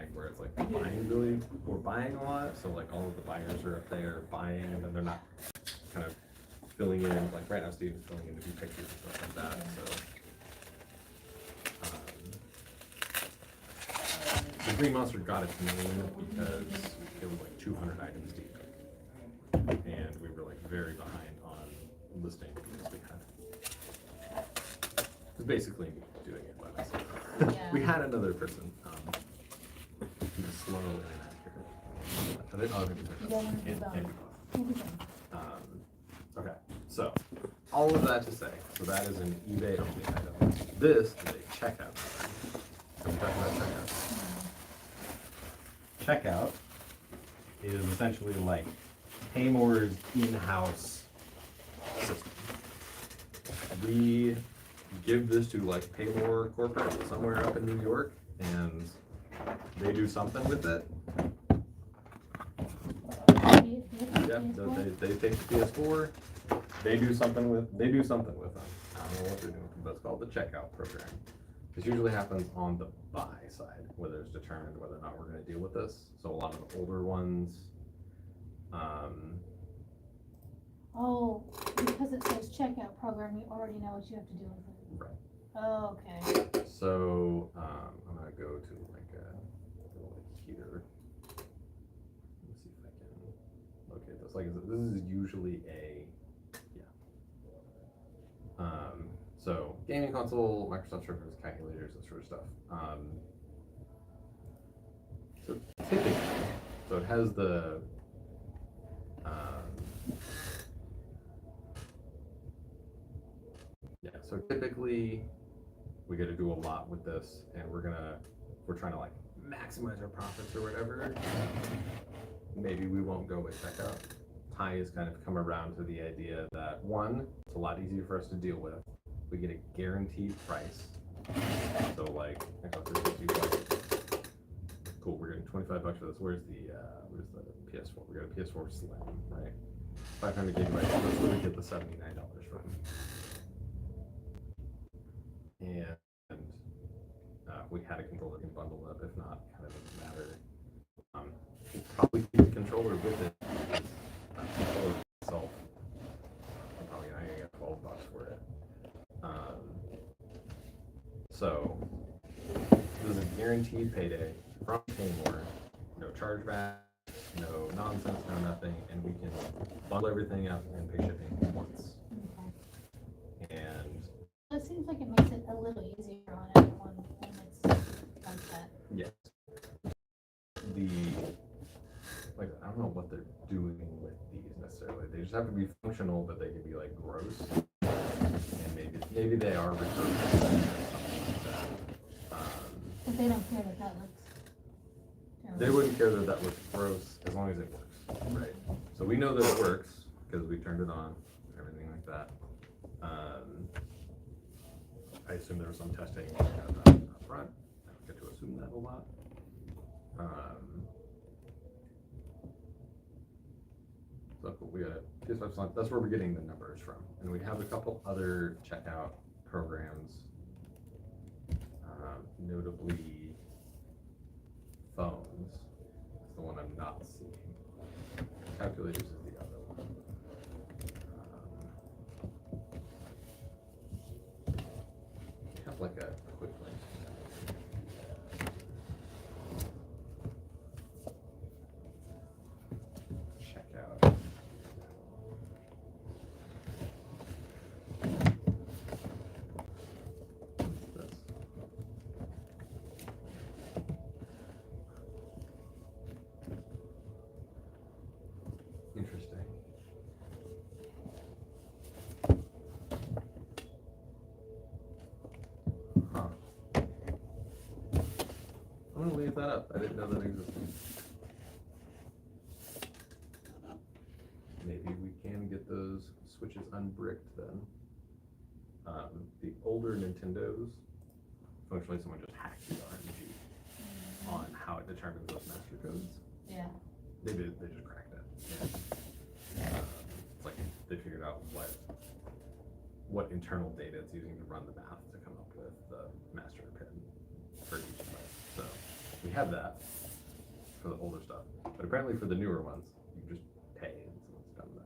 like where it's like we're buying a lot, so like all of the buyers are up there buying, and then they're not kind of filling in, like right now Steven's filling in a few pictures and stuff like that, so. The Green Monster got its name because it was like 200 items deep, and we were like very behind on listing because we had, it was basically me doing it by myself. Yeah. We had another person, he was slow and inaccurate. I think other people You don't want to do both. Okay, so all of that to say, so that is an eBay only item. This is a checkout item. So we talked about checkout. Checkout is essentially like Paymore's in-house system. We give this to like Paymore corporate somewhere up in New York, and they do something with it. Yep, they take the PS4, they do something with them. I don't know what they're doing, but it's called the checkout program. This usually happens on the buy side, whether it's determined whether or not we're going to deal with this. So a lot of the older ones, Oh, because it says checkout program, you already know what you have to do with it. right. Oh, okay. So I'm gonna go to like here. Let me see if I can locate this. Like this is usually a so gaming console, Microsoft servers, calculators, that sort of stuff. So typically, so it has the so typically we got to do a lot with this, and we're trying to like maximize our profits or whatever. Maybe we won't go with checkout. Ty has kind of come around to the idea that one, it's a lot easier for us to deal with. We get a guaranteed price. So like, cool, we're getting $25 for this. Where's the PS4? We got a PS4 Slim, right? 500 gigabytes. That's where we get the $79 from. And we had a controller can bundle up. If not, kind of doesn't matter. Probably keep the controller with it. The controller itself, I'm probably gonna get $12 for it. So this is a guaranteed payday from Paymore. No chargeback, no nonsense, no nothing, and we can bundle everything up and pay shipping once. Okay. And It seems like it makes it a little easier on everyone when it's like that. yes, I don't know what they're doing with these necessarily. They just have to be functional, but they can be like gross, and maybe they are recurring or something like that. But they don't care that that looks terrible. They wouldn't care that looks gross as long as it works, right? So we know that it works because we turned it on, and everything like that. I assume there was some testing up front. I don't get to assume that a lot. So cool. We got a PS5. That's where we're getting the numbers from, and we have a couple other checkout programs, notably phones. That's the one I'm not seeing. Calculators is the other one. Have like a quick link. Check out. This. Interesting. Huh. I'm gonna leave that up. I didn't know that existed. Maybe we can get those switches unbricked then. The older Nintendos, functionally someone just hacked the RNG on how it determines those master codes. Yeah. They just cracked it. It's like they figured out what internal data it's using to run the math to come up with the master pin for each device. So we have that for the older stuff, but apparently for the newer ones, you just pay and someone's done that.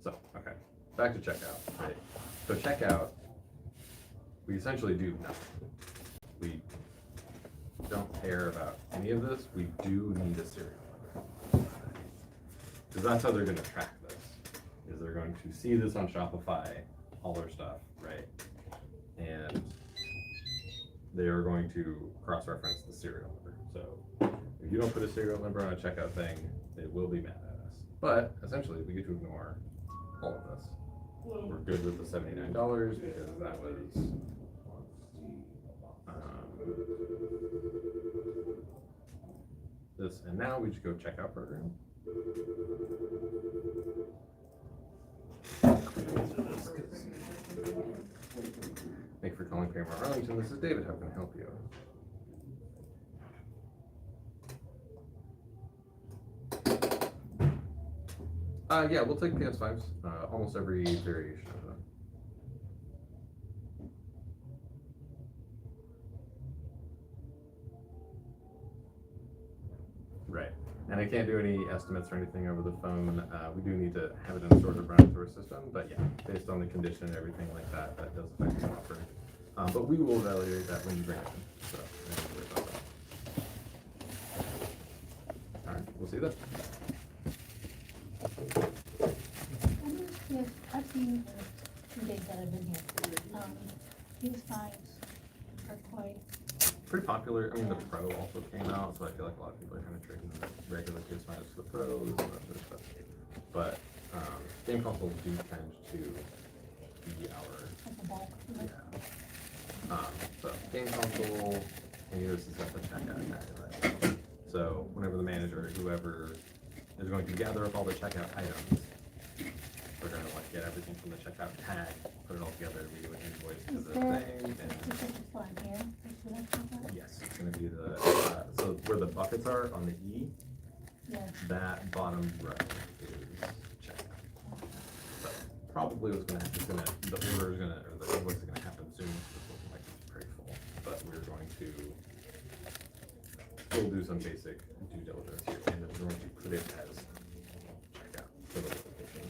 So, okay, back to checkout, right? So checkout, we essentially do nothing. We don't care about any of this. We do need a serial number. Because that's how they're gonna track this, is they're going to see this on Shopify, all their stuff, right? And they are going to cross-reference the serial number. So if you don't put a serial number on a checkout thing, they will be mad at us. But essentially, we get to ignore all of this. We're good with the $79 because that was this, and now we just go checkout program. Thank you for calling Paramount Arlington. This is David. How can I help you? Yeah, we'll take PS5s. Almost every variation of them. Right. And I can't do any estimates or anything over the phone. We do need to have it in a sort of run through a system, but yeah, based on the condition and everything like that, that does affect the offer. But we will evaluate that when you bring it in. So, don't worry about that. All right, we'll see you then. Yes, I've seen the 2 days that I've been here. These finds are quite, Pretty popular. I mean, the Pro also came out, so I feel like a lot of people are kind of trading the regular PS5s to the Pros and that sort of stuff. But game consoles do tend to be our like a bulk. So game console, and this is at the checkout tag, right? So whenever the manager, whoever is going to gather up all the checkout items, we're gonna like get everything from the checkout tag, put it all together, we do an invoice to Is the there, thing, is and this one here? Is that checkout? yes, it's gonna be the so where the buckets are on the E, Yes. that bottom row is checkout. So probably what's gonna happen is the order is gonna, or the invoice is gonna happen soon. It's looking like it's pretty full, but we're going to still do some basic due diligence here, and then we're going to put it as checkout for the location.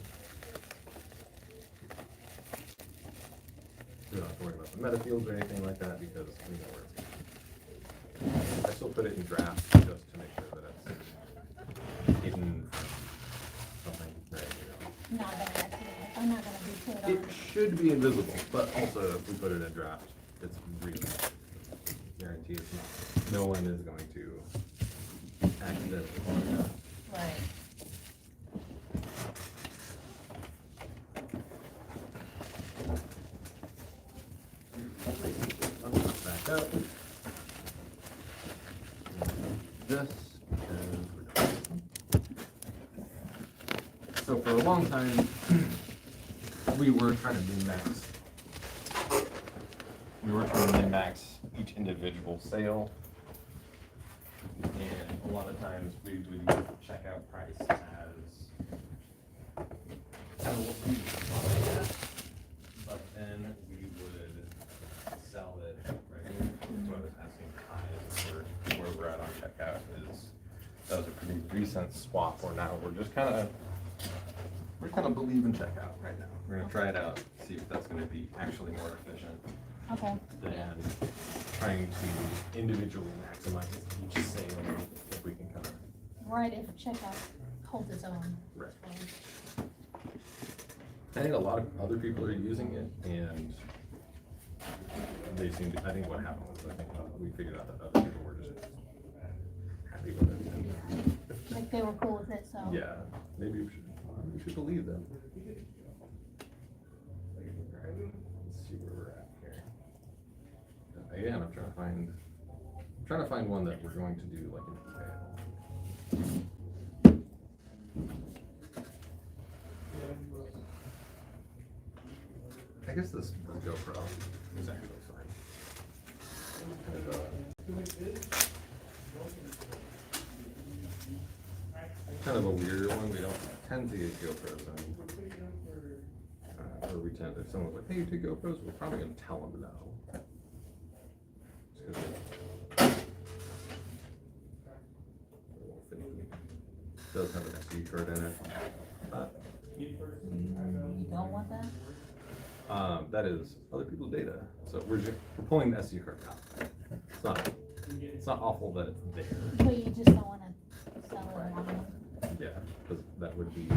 We don't have to worry about the meta fields or anything like that because we know where it's going. I still put it in draft just to make sure that it's hidden from something, right? Not gonna accident, I'm not gonna be put It on. should be invisible, but also if we put it in draft, it's really guaranteed it's not. No one is going to accidentally find out. Right. Back up. This is so for a long time we were trying to min-max. We were trying to min-max each individual sale, and a lot of times we would use the checkout price as kind of what we wanted at, but then we would sell it, right? That's what I was asking Kai, where we're at on checkout is, that was a pretty recent swap, or now we're just kind of believe in checkout right now. We're gonna try it out, see if that's gonna be actually more efficient Okay. than trying to individually maximize each sale if we can kind of. Right, if checkout holds its own. Right. I think a lot of other people are using it, and they seem to, I think what happened was, I think we figured out that other people were just happy with it. And, Like they were cool with it, so. yeah, maybe we should believe them. Alright, let's see where we're at here. Again, I'm trying to find one that we're going to do like an I guess this GoPro is actually fine. Kind of a weirder one. We don't tend to get GoPros on. Or we tend, if someone's like, hey, you take GoPros, we're probably going to tell them no. does have an SD card in it. You don't want that? That is other people's data. So we're pulling the SD card out. It's not awful that it's there. But you just don't wanna sell it online. Yeah, because that would be.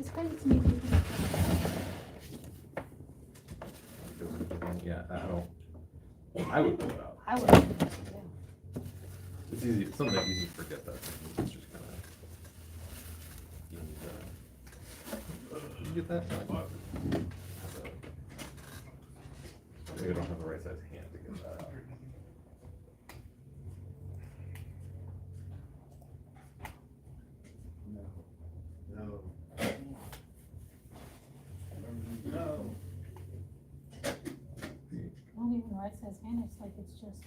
It's crazy to me people. Yeah, I would pull it out. I would. Yeah. It's easy. It's something easy to forget that. It's just kind of. You get that? Maybe I don't have the right size hand to get that out. Not even right size hand, it's like it's just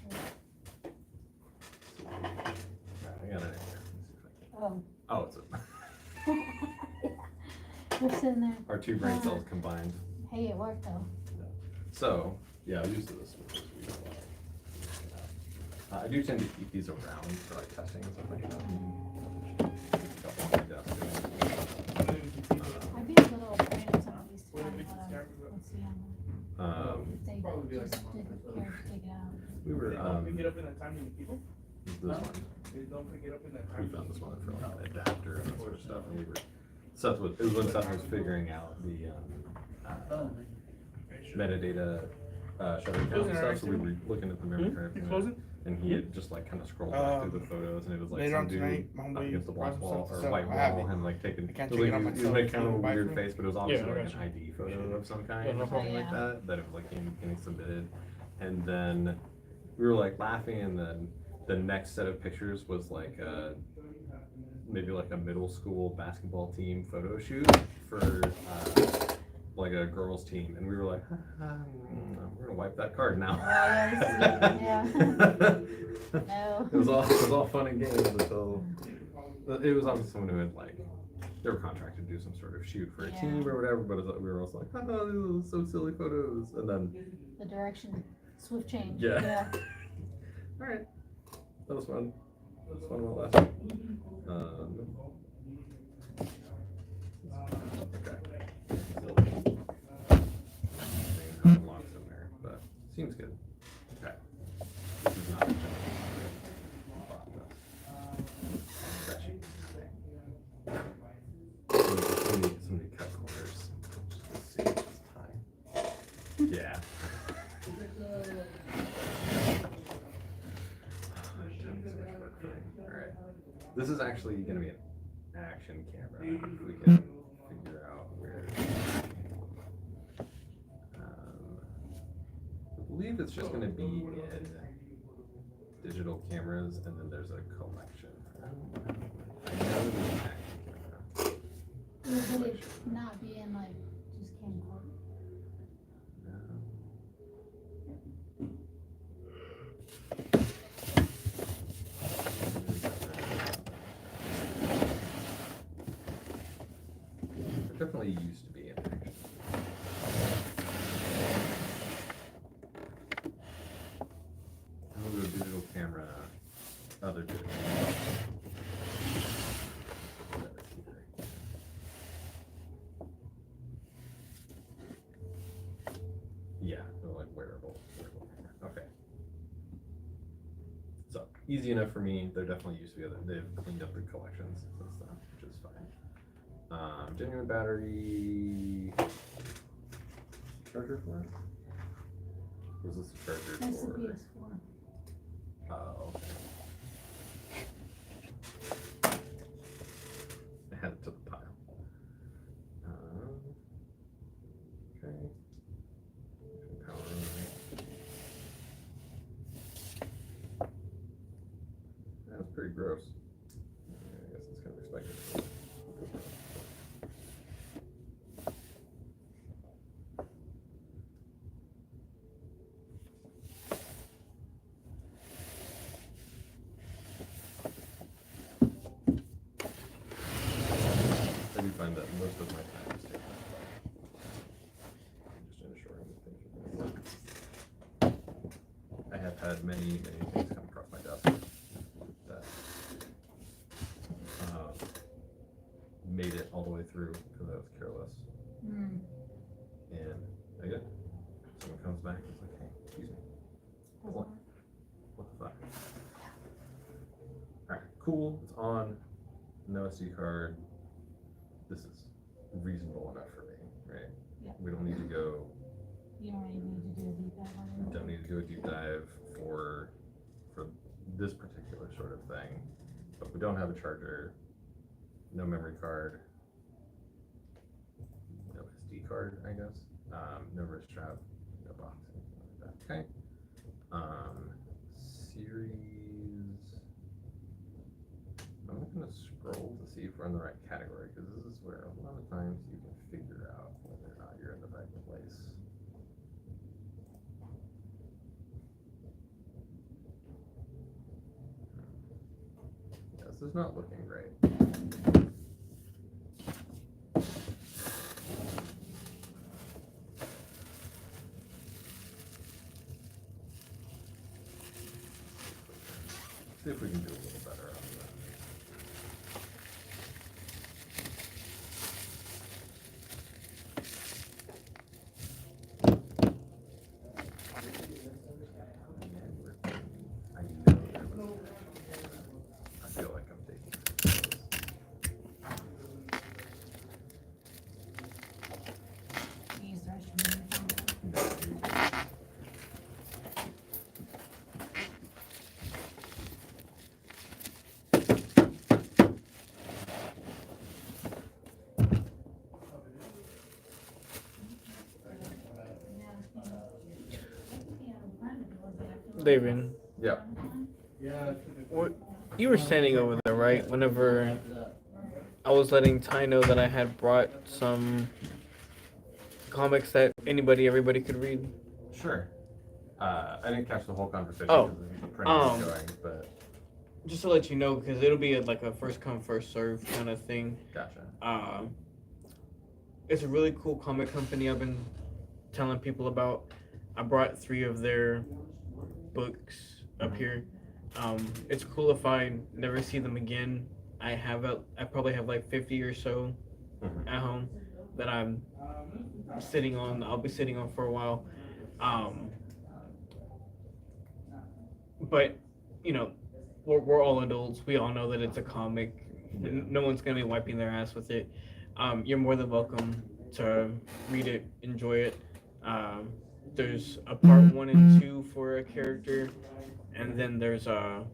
I got it in here. oh. Oh, it's We're sitting there, our two brain cells combined. hey, it worked though. So, yeah, I'm used to this. I do tend to keep these around for like testing and stuff like that. Couple on my desk. I'd be a little afraid of some of these to find what let's see on if they just didn't care to take it out. We were, We get up in that time with people? this one. Don't forget up in that We time. found this one for like an adapter and that sort of stuff, and we were, it was when Seth was figuring out the, metadata, shutter count and stuff, so we were looking at the memory card. You close it? And he had just like kind of scrolled back through the photos, and it was like Later some on dude tonight, my up homeboy against the black brought wall, some or stuff, white I have wall, it. and like taking, I can't it check it was out like, he was myself. making kind of a Can you buy weird for me? face, but it was obviously Yeah, like I an got ID photo of some kind, Yeah, no or something problem. like Yeah. that it was like getting submitted. And then we were like laughing, and then the next set of pictures was like maybe like a middle school basketball team photo shoot for like a girls team, and we were like, we're gonna wipe that card now. Yeah. No. It was all fun and games until it was obviously someone who had like they were contracted to do some sort of shoot for a Yeah. team or whatever, but we were also like, oh, these are so silly photos, and then The direction, swift change. Yeah. all right, that was fun. That was fun while it lasted. Okay. Unlocks in there, but seems good. Okay. This is not a general process. Stretchy. Somebody cut corners. Let's see this time. Yeah. Alright. This is actually gonna be an action camera. If we can figure out where. I believe it's just gonna be in digital cameras, and then there's a collection. I know there's an action camera. Would it not be in like just camcorder? There definitely used to be an action. I'll go digital camera, other digital. Yeah, they're like wearable camera. Okay. So easy enough for me. There definitely used to be other. They've cleaned up the collections and stuff, which is fine. Genuine battery. Charger for it? Was this a charger That's the for? PS4. Oh, okay. Add it to the pile. Okay. Power on. That's pretty gross. I guess it's kind of expected. I do find that most of my time is taken up just ensuring that things are going. I have had many things come across my desk that made it all the way through because I was careless. Mm. And again, someone comes back and is like, hey, excuse me, what the fuck? Alright, cool, it's on, no SD card. This is reasonable enough for me, right? Yeah. We don't need to go, You don't really need to do a deep dive on we it. don't need to do a deep dive for this particular sort of thing. But we don't have a charger, no memory card, no SD card, I guess. No wrist strap, no box, anything like that. Okay. Series. I'm gonna scroll to see if we're in the right category because this is where a lot of times you can figure out whether or not you're in the right place. Yeah, this is not looking great. See if we can do a little better on that. I know there was. I feel like I'm taking. Use the restroom. No, you- David, Yeah. what, you were standing over there, right? Whenever I was letting Ty know that I had brought some comics that everybody could read. Sure. I didn't catch the whole conversation Oh, because the printing was going, but Just to let you know, because it'll be like a first come first serve kind of thing. gotcha. It's a really cool comic company I've been telling people about. I brought 3 of their books up here. It's cool if I never see them again. I probably have like 50 or so Mhm. at home that I'm sitting on. I'll be sitting on for a while. But you know, we're all adults. We all know that it's a comic. Yeah. No one's gonna be wiping their ass with it. You're more than welcome to read it, enjoy it. There's a part 1 and 2 for a character, and then there's a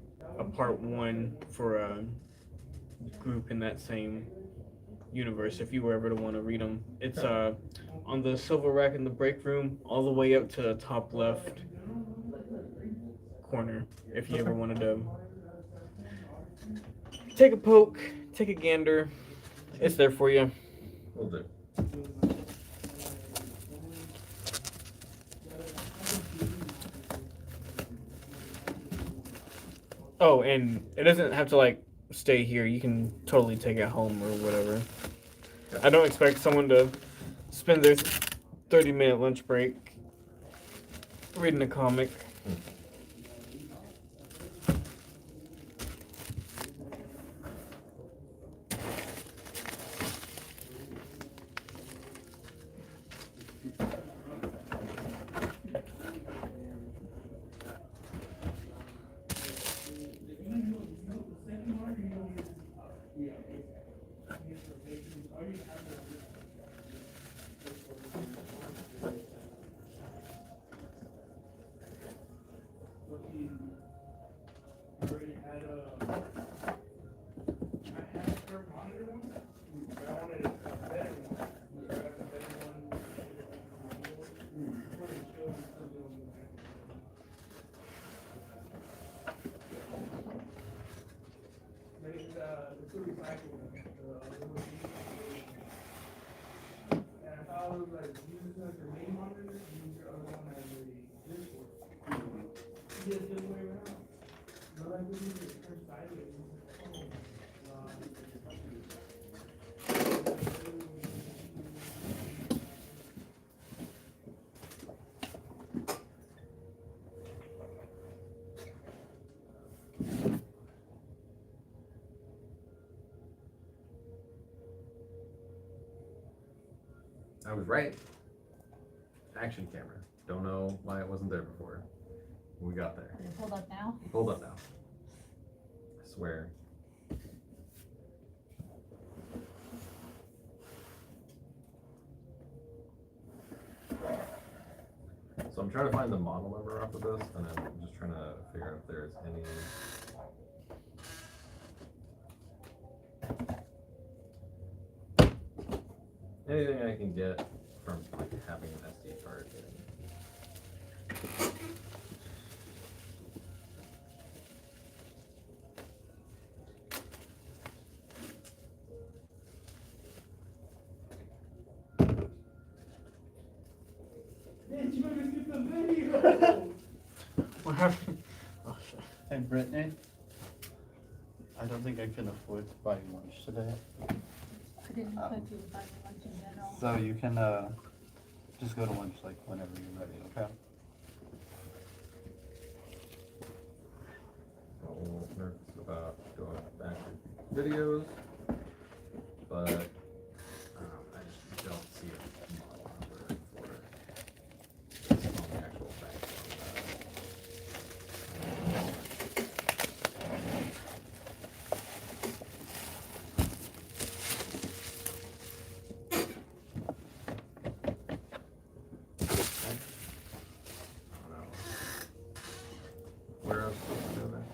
part 1 for a group in that same universe. If you were ever to want to read them, it's on the silver rack in the break room, all the way up to the top left corner. If you ever wanted to take a poke, take a gander, it's there for you. Will do. Oh, and it doesn't have to like stay here. You can totally take it home or whatever. I don't expect someone to spend their 30-minute lunch break reading a comic. I was right. Action camera. Don't know why it wasn't there before. We got there. Is it pulled up now? Hold up now. I swear. So I'm trying to find the model number off of this, and I'm just trying to figure out if there's any. Anything I can get from like having an SD card in. What happened? Oh, shit. Hey Brittany, I don't think I can afford to buy you lunch today. I didn't put you to buy me lunch in general. So you can just go to lunch like whenever you're ready, okay? I'm a little nervous about going back to videos, but I just don't see a model number for this on the actual back. I don't know. Where else do we go next?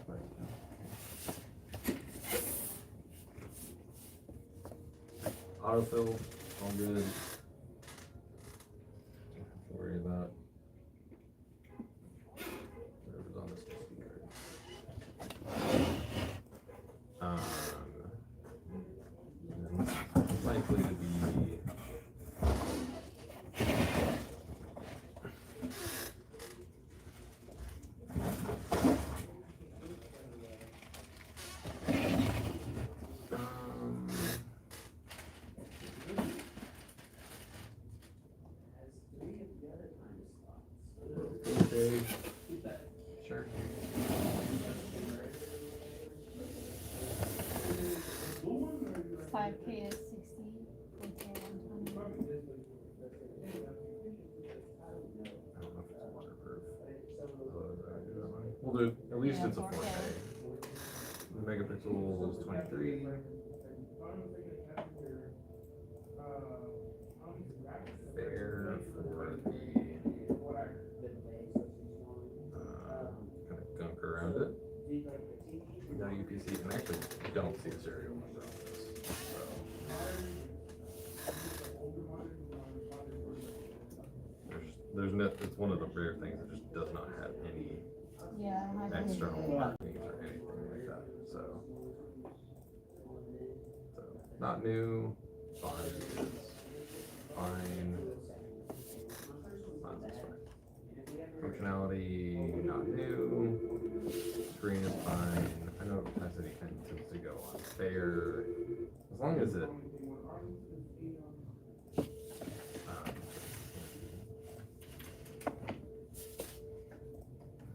Autofill, all good. Nothing to worry about. Whatever's on this speaker. Likely to be. Okay. Sure. Five K is 60, 4K 120. I don't know if it's waterproof. We'll do, at least Yeah, it's a 4K. 4K. The megapixels is 23. Fair for the kind of gunk around it. No UPC, and I actually don't see a serial number on this. So. There's no, it's one of the rare things that just does not have any Yeah, I don't have any. external markings or anything like that. So not new. Font is fine. Font is fine. Functionality not new. Screen is fine. I know opacity tends to go on fair as long as it.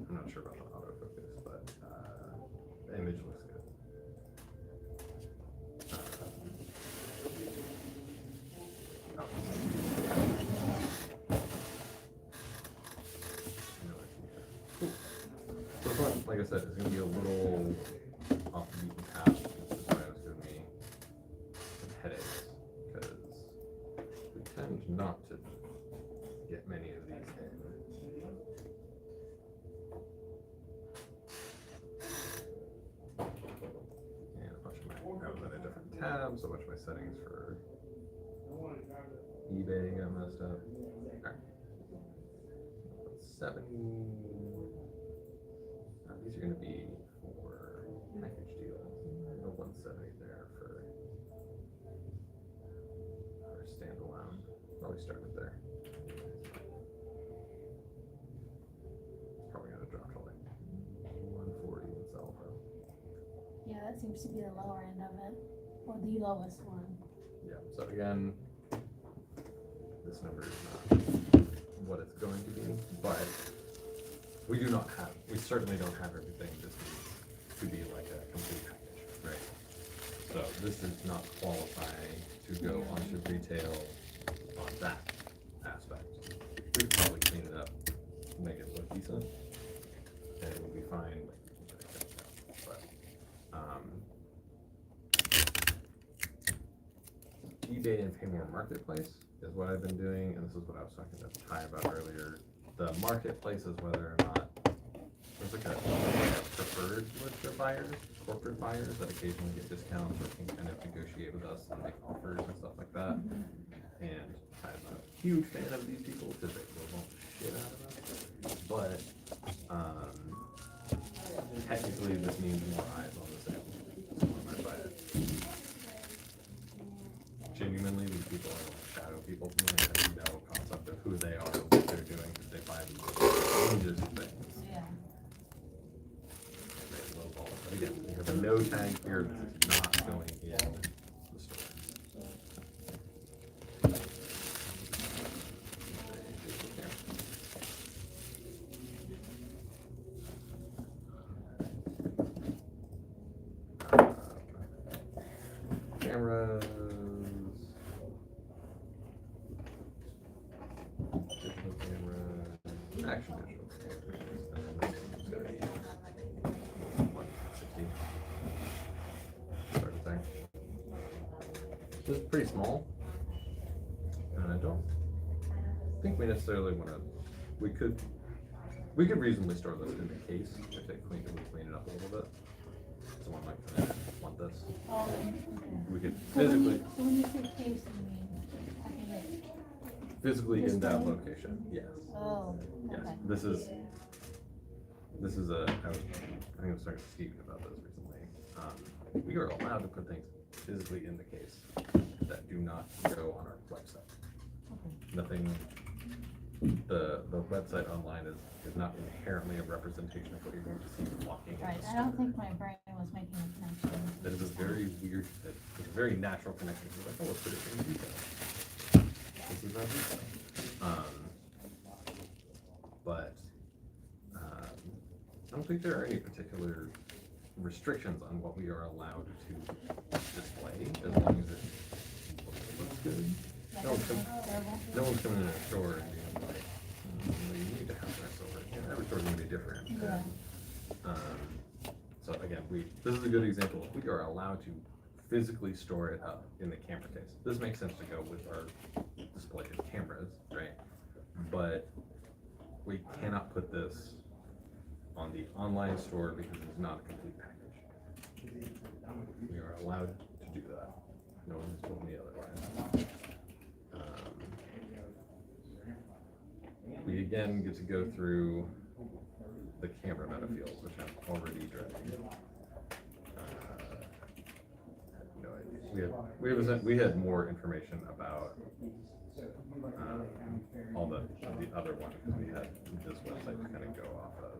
I'm not sure about the autofocus, but the image looks good. So this one, like I said, is going to be a little off the beaten path, which is why it's going to be headaches, because we tend not to get many of these in. And a bunch of my, I was in a different tab, so a bunch of my settings for eBay got messed up. Alright. 70. These are going to be for package deals. The 170 there for standalone. Probably start it there. It's probably going to drop to like 140 in Salvo. Yeah, that seems to be the lower end of it, or the lowest one. Yeah, so again, this number is not what it's going to be, but we do not have, we certainly don't have everything this needs to be like a complete package, right? So this does not qualify to go onto retail on that aspect. We could probably clean it up, make it look decent, and it will be fine. But, eBay and Paymore Marketplace is what I've been doing, and this is what I was talking to Ty about earlier. The marketplace is whether or not there's like a preferred list of buyers, corporate buyers that occasionally get discounts or can kind of negotiate with us and make offers and stuff like that. And I'm not a huge fan of these people because they lowball the shit out of us. But technically, this means more eyes on the sale. Someone might buy it. Genuinely, these people are like shadow people to me. I have no concept of who they are, what they're doing, because they buy these dangerous things. Yeah. They lowball it. But again, we have a no tag here. This is not going in the store. Cameras. Digital camera. Action digital cameras. And then this one's gonna be 160. Sort of thing. This is pretty small. And I don't think we necessarily wanna, we could reasonably store this in the case if we clean it up a little bit. Someone might come in and want this. Oh, okay. We could So when physically, you say case, you mean packing it? physically in that Display? location, yes. Oh, Yes, okay. this is I think I was talking to Steven about this recently. We are allowed to put things physically in the case that do not go on our website. Okay. Nothing, the website online is not inherently a representation of what you're going to see walking in Right, the I don't store. think my brain was making a connection. That is a very weird, it's a very natural connection. It's like, oh, let's put it in detail. This is not detail. But I don't think there are any particular restrictions on what we are allowed to display as long as it looks good. Yeah, No, that's come- terrible. No one's coming in a store and being like, you need to have this over. Every store's gonna be different. Yeah. So again, this is a good example. We are allowed to physically store it up in the camera case. This makes sense to go with our display of cameras, right? But we cannot put this on the online store because it's not a complete package. We are allowed to do that. No one has told me otherwise. We again get to go through the camera metafields, which I'm already dreading. No idea. We had more information about all the other ones because we had this website to kind of go off of.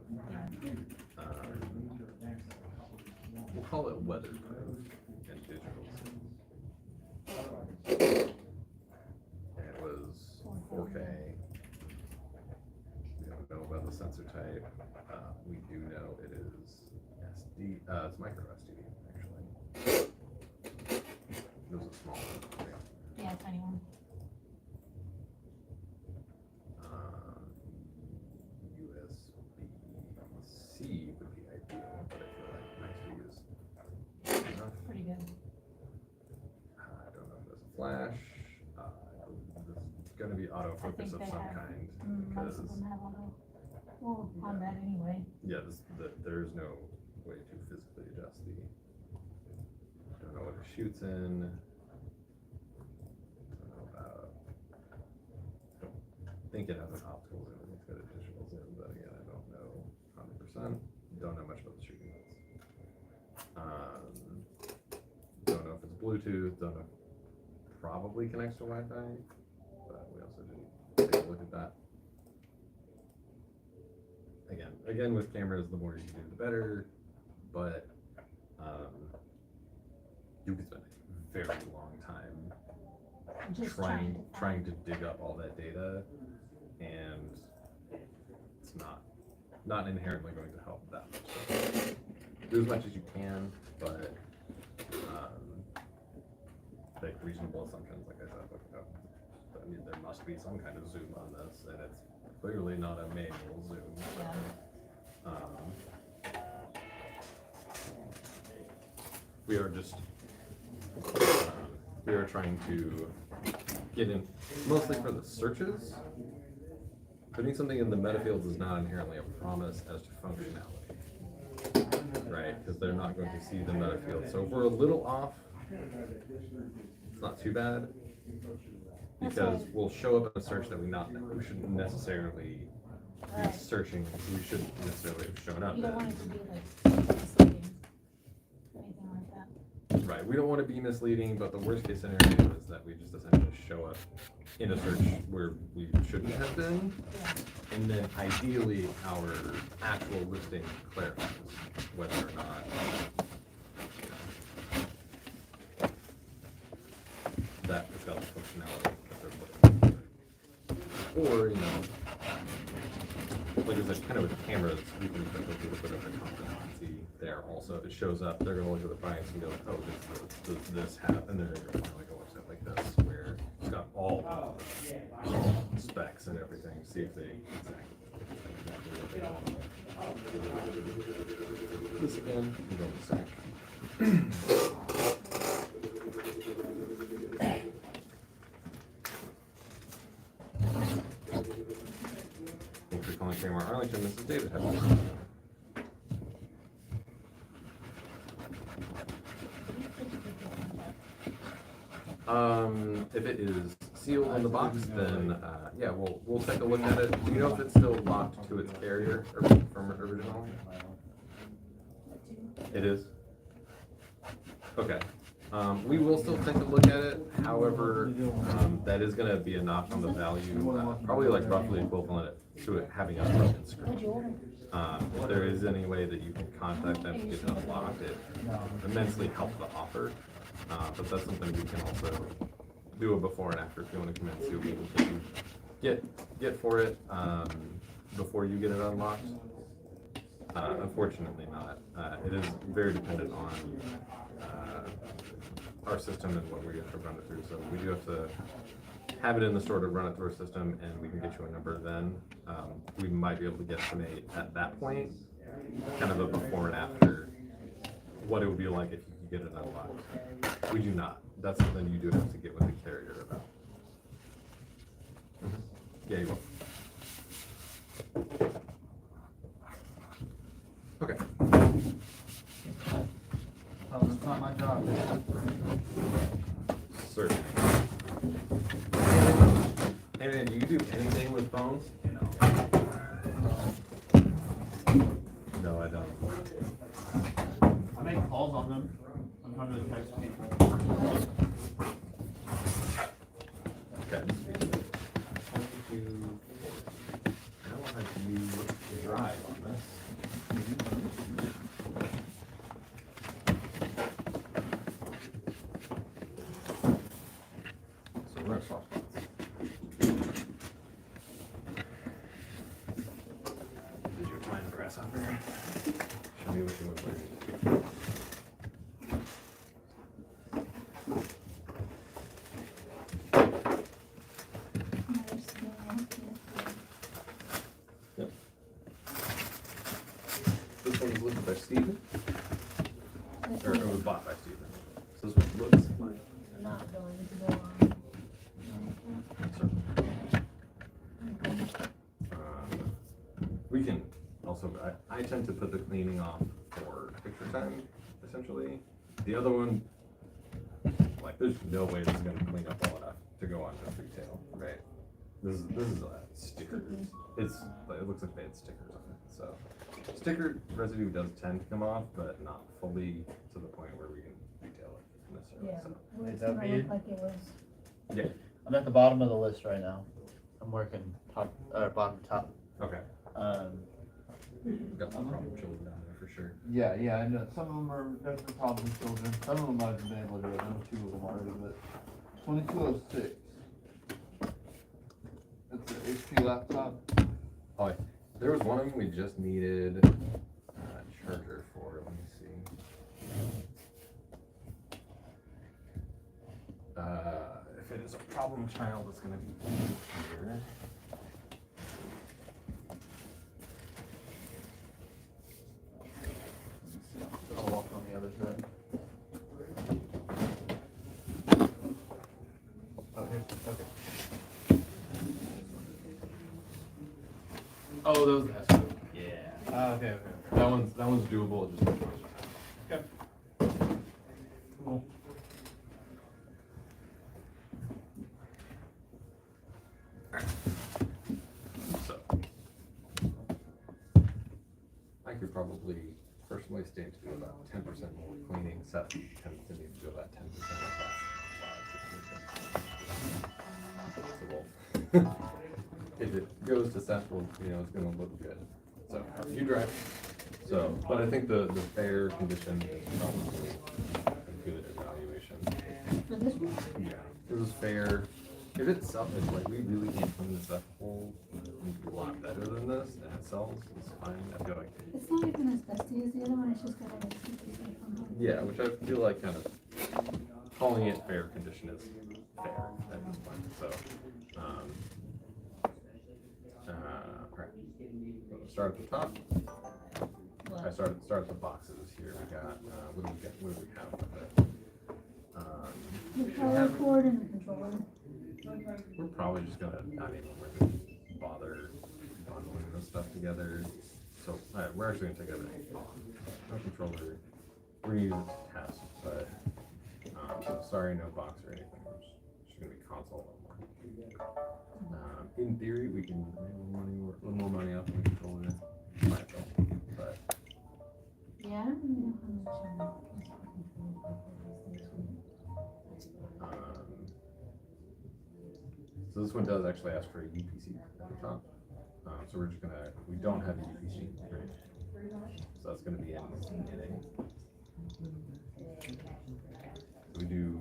We'll call it weatherproof and digital. And it was 4K. We don't know about the sensor type. We do know it is SD. It's micro SD actually. It was a small one. Yeah, tiny one. USB-C would be ideal, but I feel like USB is enough. Pretty good. I don't know if there's a flash. This is going to be autofocus of they some have. kind Most because of them have auto. Well, on that anyway. yeah, there is no way to physically adjust the. Don't know what it shoots in. Don't know about. Don't think it has an optical zoom. It's got a digital zoom, but again, I don't know 100%. Don't know much about the shooting lens. Don't know if it's Bluetooth. Don't know. Probably connects to Wi-Fi, but we also didn't take a look at that. Again, with cameras, the more you do, the better. But you could spend a very long time Just trying to dig up all that data, and it's not inherently going to help that much. So, do as much as you can, but make reasonable assumptions, like I said. I mean, there must be some kind of zoom on this, and it's clearly not a manual zoom. Yeah. We are just, we are trying to get in, mostly for the searches. Putting something in the meta fields is not inherently a promise as to functionality, right? Because they're not going to see the meta field. So if we're a little off, it's not too bad, because we'll show up in a search that we shouldn't necessarily be searching. We shouldn't necessarily have shown up You don't want in. it to be like misleading, anything like that. Right, we don't want to be misleading, but the worst case scenario is that we just essentially show up in a search where we shouldn't have been, Yeah. and then ideally our actual listing clarifies whether or not that it's got the functionality that they're looking for. Or, like I said, kind of with cameras, we can put a little bit of a competency there also. If it shows up, they're gonna look at the price and be like, oh, does this happen? And then they're gonna find like a website like this where it's got all the specs and everything, see if they exactly what they want. This again, we go to sec. Thanks for calling Kramer Arlington. This is David. How are you? If it is sealed on the box, then yeah, we'll take a look at it. Do you know if it's still locked to its carrier or from original? It is. Okay. We will still take a look at it. However, that is going to be a notch on the value, probably like roughly equivalent to it having a broken What'd screen. you order? If there is any way that you can contact them to get it unlocked, it immensely helps the offer. But that's something we can also do a before and after if you want to come in and see what we can get for it before you get it unlocked. Unfortunately not. It is very dependent on our system and what we have to run it through. So we do have to have it in the store to run it through our system, and we can get you a number then. We might be able to guesstimate at that point, kind of a before and after, what it would be like if you could get it unlocked. We do not. That's something you do have to get with the carrier about. Yeah, you will. Okay. Oh, it's not my job. Certainly. Hey man, do you do anything with phones? No, I don't. I make calls on them. Sometimes I text people. Okay. How have you drive on this? So we're at soft spots. Did you find grasshopper? Show me what you look like. This one was listed by Steven, or it was bought by Steven. So this one looks like. Not going to go We can also, I tend to put the cleaning off for picture time, essentially. The other one, like, there's no way this is gonna clean up well enough to go on just retail, right? This is stickers. It looks like they had stickers on it, so. Sticker residue does tend to come off, but not fully to the point where we can retail it necessarily, Yeah. so. Well, it's Is that gonna weird? look like it was. Yeah, I'm at the bottom of the list right now. I'm working bottom to top. okay. Got some problem children down there for sure. Yeah, I know. Some of them are definitely problem children. Some of them I've been able to do it. I know 2 of them already, but 2206. It's an HP laptop. Oh, there was one of them we just needed a charger for. Let me see. If it there's a problem child that's gonna be here. I'll walk on the other side. Oh, here, okay. Oh, those guys. Yeah. Okay, okay. That one's doable. Just Okay. Cool. so. I could probably personally stand to do about 10% more cleaning. Seth tends to need to do about 10% of that. So if it goes to Seth, well, it's gonna look good. So you drive. So, but I think the fair condition is probably a good evaluation. For this one? Yeah, it was fair. If it sells, like we really can't clean this up whole a lot better than this, and it sells, it's fine. I feel like, It's not even as dusty as the other one, it's just got a sticky stuff on it. yeah, which I feel like kind of calling it fair condition is fair at this point. So, right. We'll start at the top. I Well, start at the boxes here. We got what do we have with it? the power cord and the controller. We're probably just gonna not even really bother bundling this stuff together. So we're actually gonna take everything. No controller. We're gonna use it to test, but sorry, no box or anything. It's just gonna be console only. In theory, we can make a little more money off the controller by itself, but Yeah, I don't really know how much. so this one does actually ask for a UPC at the top. So we're just gonna, we don't have a UPC, right? So that's gonna be in NA. So we do,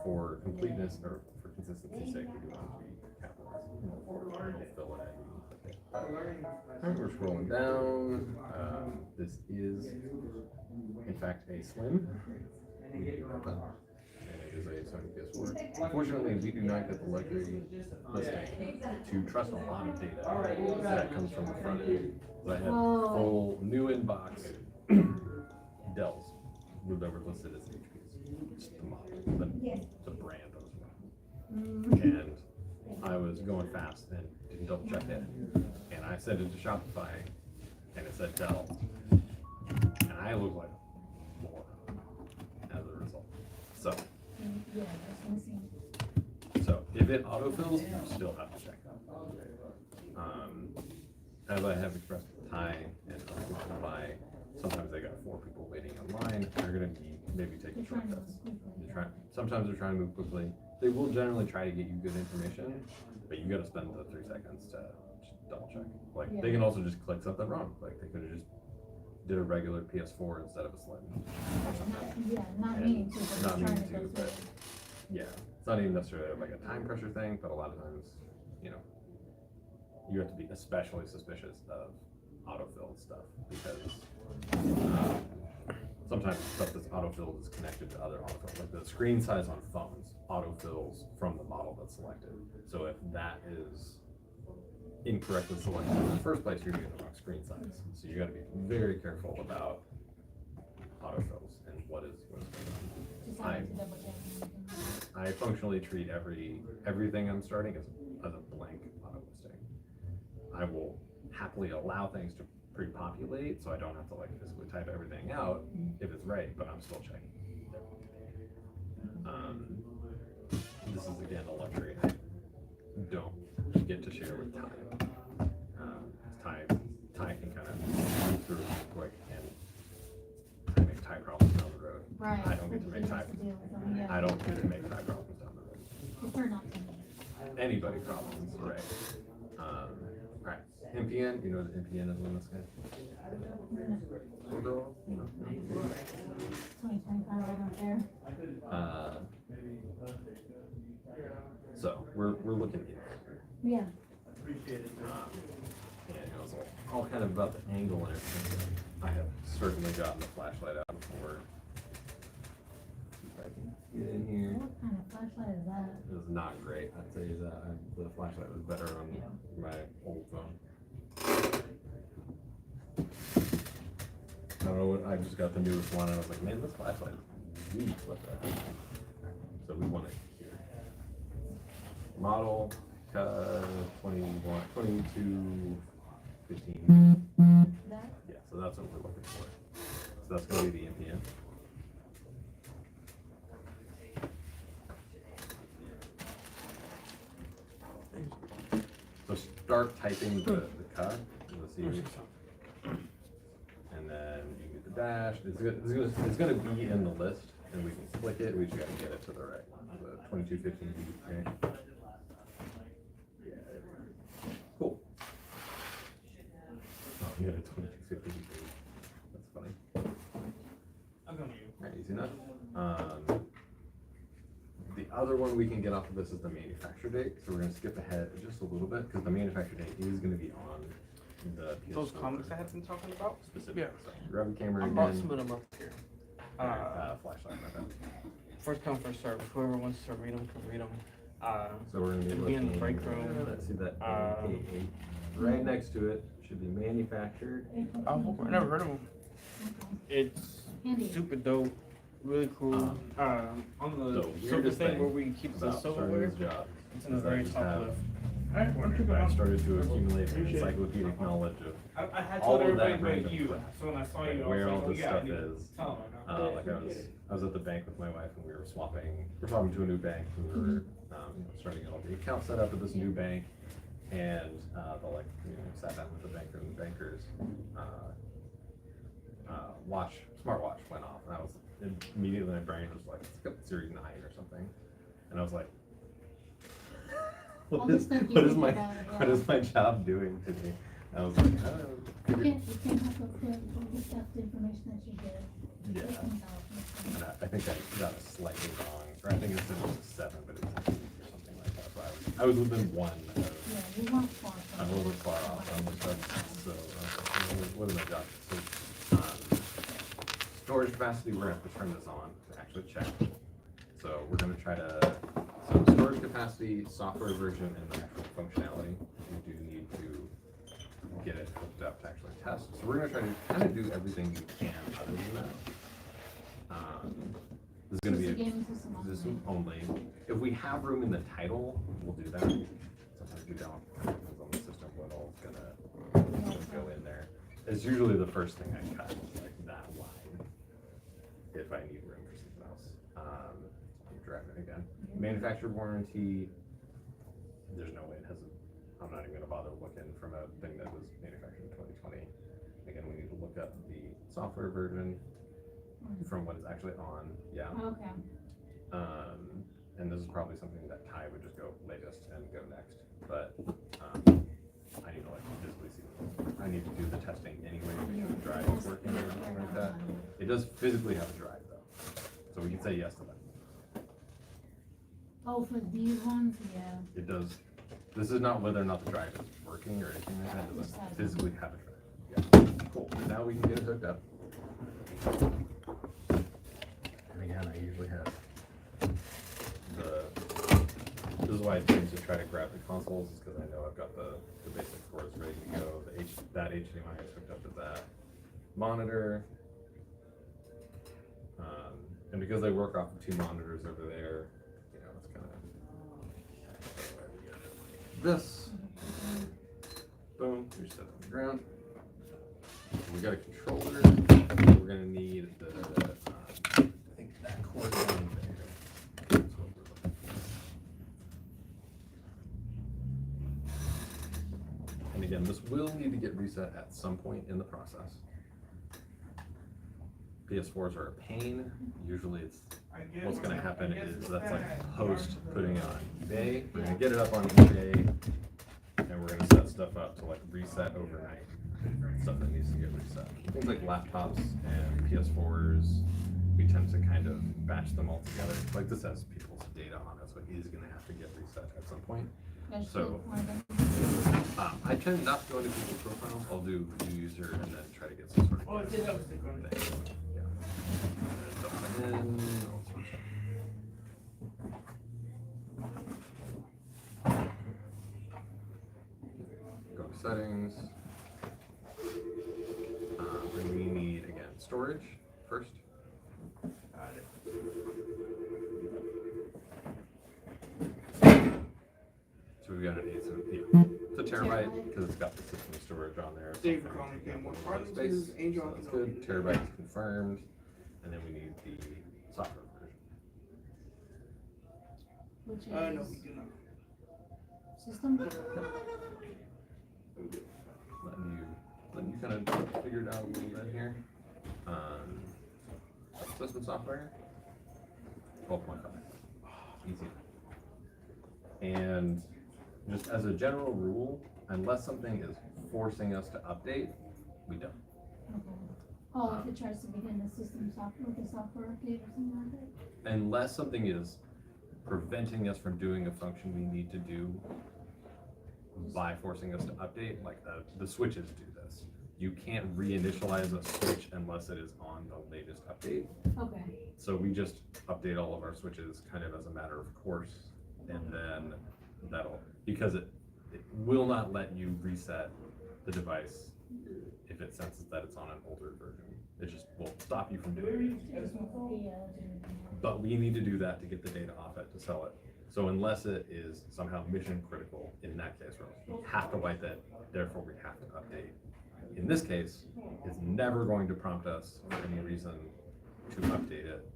for completeness or for consistency's sake, we do want to be capitalized. We'll fill it in. Alright, we're scrolling down. This is, in fact, a slim. We do have that. And it is a Sony PS4. Unfortunately, we do not get the luxury listing to trust a lot of data that comes from the front end. So I have full new in-box Dells. Whatever listed as HPs. It's the model, the brand of it. And I was going fast and didn't double check it. And I sent it to Shopify and it said Dell. And I look like more as a result. So, Yeah, that's missing. so if it autofills, you still have to check. As I have expressed with Ty and Shopify, sometimes they got 4 people waiting online. They're gonna be maybe taking shortcuts. Sometimes they're trying to move quickly. They will generally try to get you good information, but you gotta spend the 3 seconds to just double check. Like they can also just click something wrong. Like they could have just did a regular PS4 instead of a Slim. Not meaning to, but Not just trying to meaning go to, through. but yeah, it's not even necessarily like a time pressure thing, but a lot of times, you have to be especially suspicious of autofill stuff because sometimes stuff that's autofilled is connected to other autofills. Like the screen size on phones autofills from the model that's selected. So if that is incorrectly selected in the first place, you're getting the wrong screen size. So you got to be very careful about autofills and what is going on. Just having to double check. I functionally treat everything I'm starting as a blank auto listing. I will happily allow things to pre-populate, so I don't have to like physically type everything out if it's right, but I'm still checking. This is again a luxury I don't get to share with Ty. Ty can kind of move through it quick and I make Ty problems down the road. Right. I don't get to make Ty. I don't get to make Ty problems down the road. Prefer not to. Anybody problems, right? Alright, NPN, you know what the NPN is on this guy? Overall, you know? 2025, I don't care. So we're looking in. Yeah. And it was all kind of about the angle and everything. I have certainly gotten the flashlight out before. Get in here. What kind of flashlight is that? It was not great, I'll tell you that. The flashlight was better on my old phone. I don't know what, I just got the newest one and I was like, man, this flashlight is weak. What the heck? So we want it here. Model, 22, 15. That? Yeah, so that's what we're looking for. So that's gonna be the NPN. So start typing the code in the CV. And then you get the dash. It's gonna be in the list, and we can click it. We just gotta get it to the right one. The 2215 B. Okay. Yeah. Cool. Oh, you got a 2215 B. That's funny. Alright, easy enough. The other one we can get off of this is the manufacture date. So we're gonna skip ahead just a little bit because the manufacture date is gonna be on the PS4 Those comics I had been talking about? specific. Yeah. So grab the camera I again. brought some of them up here. Flashlight, my bad. First come, first serve. Whoever wants to read them can read them. So we're gonna be It'll be in the looking. break room. Let's see that. AKA. Right next to it should be manufactured. Oh, I never heard of them. It's Handy. super dope, really cool. On the the silver weirdest thing thing where we keep the About starting silverware, this job. it's in the is I very just top have- left. I started to accumulate an encyclopedic knowledge of I had all told of that everybody but random you. crap. So when I saw Like you, I was where like, all oh this yeah, I stuff need to is. tell them. Like I was at the bank with my wife and we were talking to a new bank. We were starting to get all the accounts set up at this new bank, and sat down with the banker and the bankers. Smartwatch went off, and I was immediately my brain was like, it's got Series 9 or something, and I was like, All what the is stuff you what is think my about, what yeah. is my job doing to me? I was like, You can't help but put the information that you get. yeah. It comes out. And I think I got it slightly wrong, or I think it said it was a 7, but it was an 8 or something like that. So I was within 1. Yeah, you want far from I'm a little bit far off on this stuff, so what is my job? So, storage capacity, we're gonna have to turn this on to actually check. So we're gonna try to, so storage capacity, software version, and the actual functionality, we do need to get it hooked up to actually test. So we're gonna try to kind of do everything we can other than that. This is gonna be Just a a gaming system only. system only. If we have room in the title, we'll do that. Sometimes we don't. Depends on the system, what all's gonna go in there. It's usually the first thing I cut, like that wide, if I need room for something else. I'm driving it again. Manufacturer warranty, there's no way it has I'm not even gonna bother looking from a thing that was manufactured in 2020. Again, we need to look up the software version from what is actually on, yeah. Okay. And this is probably something that Kai would just go latest and go next, but, I need to like physically see, I need to do the testing anyway, to make sure the drive is working or anything like that. It does physically have a drive though, so we can say yes to that. Oh, for these ones, yeah. It does, this is not whether or not the drive is working or anything like that, it doesn't physically have a drive. Yeah, cool, now we can get it hooked up. And again, I usually have this is why I tend to try to grab the consoles, is because I know I've got the basic ports ready to go. That HDMI is hooked up to that monitor. And because I work off of 2 monitors over there, you know, it's kind of this. Boom, we set it on the ground. We got a controller. We're gonna need the I think that cord down there. That's what we're looking for. And again, this will need to get reset at some point in the process. PS4s are a pain. Usually it's what's gonna happen is that's like post putting it on eBay. We're gonna get it up on eBay and we're gonna set stuff up to like reset overnight. Stuff that needs to get reset. Things like laptops and PS4s, we tend to kind of batch them all together. Like this has people's data on it, so it is gonna have to get reset at some point. So I tend not to go into people's profiles. I'll do view user and then try to get some sort of Oh, it's in thing. Yeah. And then dump it in, all sorts of stuff. settings. And we need, again, storage first. Got it. So we've got an 8, so yeah, it's a terabyte because it's got the system storage on there. Dave So Conley we have came one with more Martin's space, Angel so that's Kenobi. good. Terabyte is confirmed, and then we need the software version. Which is No, we do not. system? Letting you kind of figure it out a little bit here. System software, 12.5, easy. And just as a general rule, unless something is forcing us to update, we don't. Okay. Oh, if it tries to begin the system software, the software update or something like that? Unless something is preventing us from doing a function we need to do by forcing us to update, like the switches do this. You can't reinitialize a switch unless it is on the latest update. Okay, So we just update all of our switches kind of as a matter of course, and then because it will not let you reset the device if it senses that it's on an older version. It just will stop you from doing it. But we need to do that to get the data off it to sell it. So unless it is somehow mission critical, in that case, we have to wipe it, therefore we have to update. In this case, it's never going to prompt us for any reason to update it.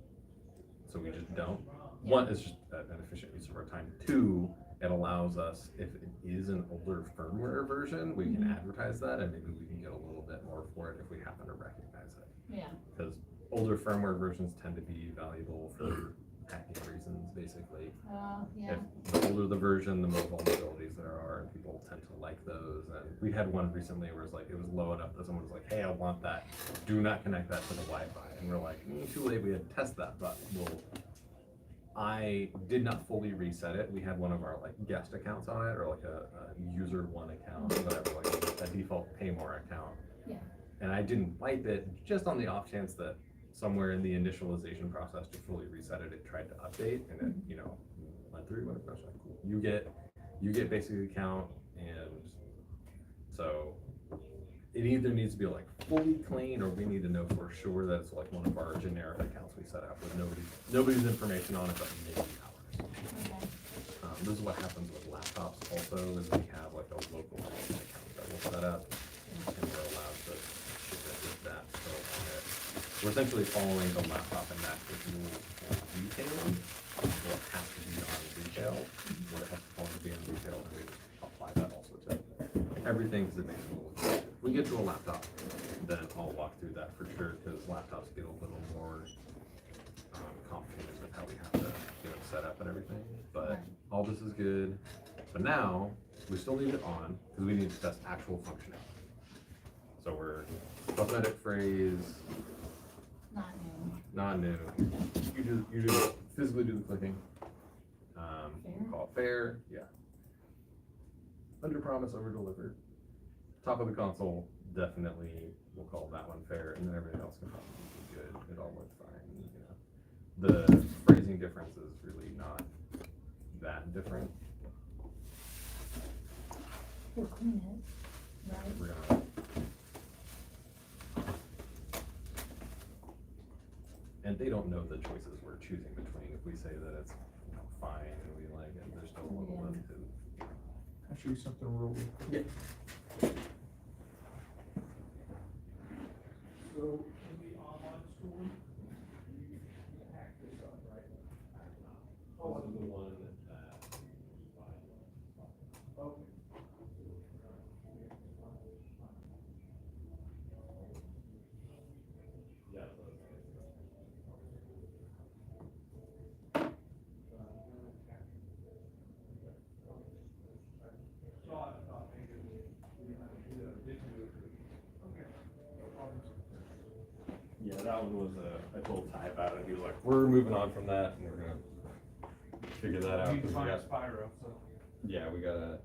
So we just don't. One, it's just an efficient use of our time. Two, it allows us, if it is an older firmware version, we can advertise that and maybe we can get a little bit more for it if we happen to recognize it. yeah, Because older firmware versions tend to be valuable for hacking reasons, basically. yeah, If the older the version, the more vulnerabilities there are, and people tend to like those. And we had one recently where it was low enough that someone was like, "Hey, I want that. Do not connect that to the Wi-Fi." And we're like, "Too late. We had to test that." But I did not fully reset it. We had one of our like guest accounts on it, or like a user one account, whatever, like a default pay more account. Yeah. And I didn't wipe it just on the off chance that somewhere in the initialization process to fully reset it, it tried to update and it, went through. What a like, cool. You get basic account, and so it either needs to be like fully clean, or we need to know for sure that it's like one of our generic accounts we set up with nobody's information on it but maybe ours. okay, This is what happens with laptops also, is we have like a local account that we'll set up, and we're allowed to ship it with that built on it. We're essentially following the laptop and Mac rules for retailing. So it has to be on retail, or it has to only be on retail, and we just apply that also to everything's the base rule. If we get to a laptop, then I'll walk through that for sure, because laptops get a little more complicated with how we have to set up and everything. But Right. all this is good. But now we still leave it on because we need to test actual functionality. So we're cosmetic phrase, not new. not new. You just physically do the clicking. We'll call it fair, yeah. Under promise, over deliver. Top of the console, definitely we'll call that one fair, and then everything else can probably be good. It all works fine. The phrasing difference is really not that different. We'll clean it, right? We're gonna. And they don't know the choices we're choosing between. If we say that it's fine and we like it, there's still a little Yeah. bit to. I'll show you something real quick. Yeah. So, in the online store, you can hack this up, right? Oh, the one that. Okay. Yeah. Yeah, that one was I told Ty about it. He was like, "We're moving on from that, and we're gonna figure that out." You can 'Cause we find got- Spyro, so. Yeah, we got a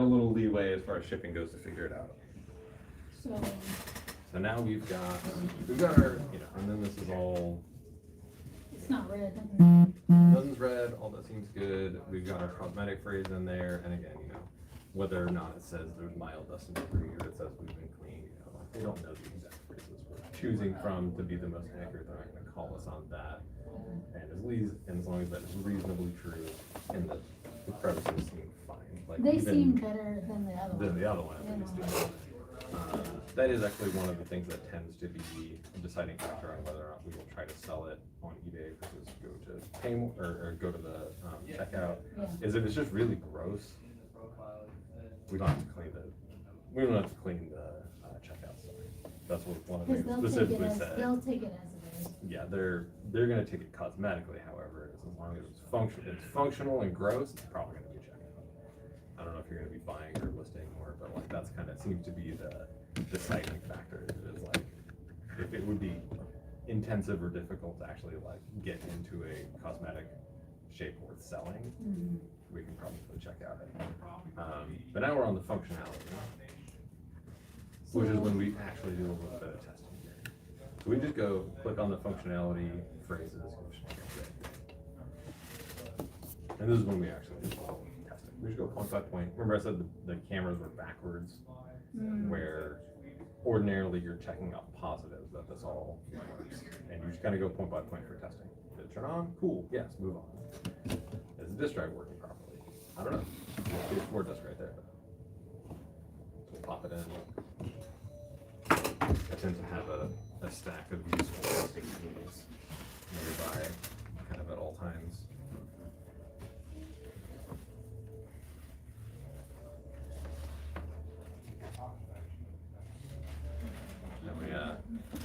little leeway as far as shipping goes to figure it out. So, So now we've got our, and then this is all, it's not red, nothing's red, all that seems good. We've got our cosmetic phrase in there, and again, whether or not it says there's mild dust and debris or it says we've been cleaned, you know, like, they don't know the exact phrases we're choosing from to be the most accurate. They're not gonna call us on that. And as long as that is reasonably true and the premises seem fine, like They even seem better than the other than one. the other one, at least. That is actually one of the things that tends to be a deciding factor on whether or not we will try to sell it on eBay versus go to pay more, or go to the checkout. Yeah. Is if it's just really gross, we don't have to clean the checkout stuff. That's what one of the Because things specifically said. they'll take it as it is. Yeah, they're gonna take it cosmetically, however, as long as it's functional and gross, it's probably gonna be checkout. I don't know if you're gonna be buying or listing more, but like that's kind of seems to be the deciding factor. Is like if it would be intensive or difficult to actually like get into a cosmetic shape worth selling, we can probably check out it. But now we're on the functionality, which is when we actually do a little bit of testing here. So we just go click on the functionality phrases. And this is when we actually do testing. We just go point by point. Remember I said the cameras were backwards, where ordinarily you're checking out positives that this all works. And you just kind of go point by point for testing. Did it turn on? Cool. Yes, move on. Is the disk drive working properly? I don't know. There's more disk right there. So we'll pop it in. I tend to have a stack of these things nearby, kind of at all times. Then we